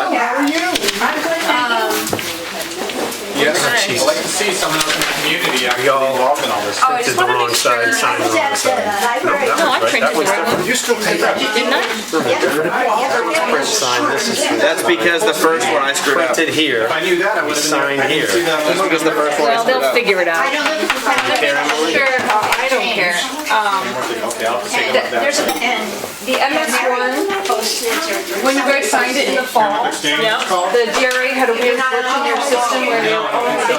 Yes, I'd like to see someone else in the community actually involved in all this. Oh, I Printed just the wanna wrong make side, sure. signed the wrong side. No, I printed the right one. You still take that? Didn't I? Print sign, this is That's because the first one I screwed up. printed here. If I knew that, I would have Signed here. That's because the first one I Well, screwed they'll up. figure it out. Sure, I don't care. Okay, I'll just take it There's, the MS1, when you guys signed it in the fall, the DRA had a weird glitch in their system where they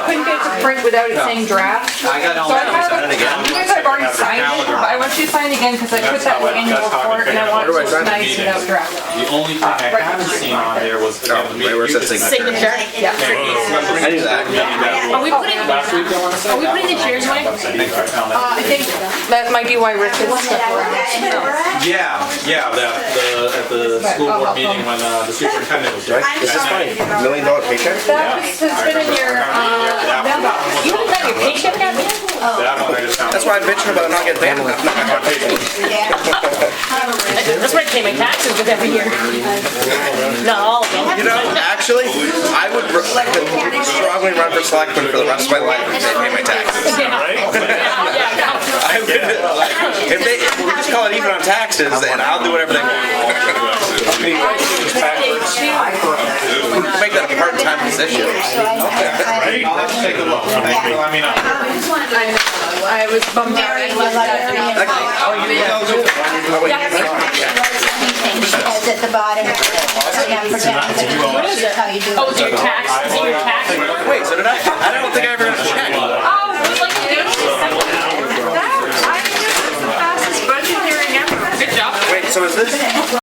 couldn't get it to print without it saying draft. I got all So I that. have, you guys have already signed it, but I want you to sign it again because I put that in the annual report and I want it to look nice without draft. The only thing I haven't seen on there was Right where it says Signature. Yeah. I knew that. Are we putting, Last week, I want to say. are we putting the chairs away? I think that might be why Rick is stuck around. Yeah, at the school board meeting when the superintendent was there. This is funny. $1 million paycheck? That has been in your, You haven't got your paycheck yet, man? That one I just found. That's why I'm bitching about not getting paid enough. Not my paycheck. That's why I pay my taxes with every year. Not all of them. You know, actually, I would strongly run for selectman for the rest of my life if they pay my taxes. I would, if we just call it even on taxes, then I'll do whatever they want. Make that a part-time position. Let's take a look. Let me know. I was bummed out. It's at the bottom. What is it? Oh, it's your tax, is it your tax? Wait, so did I? I don't think I ever got a check. Oh, we like to do that. I did the fastest budget hearing ever. Good job. Wait, so is this?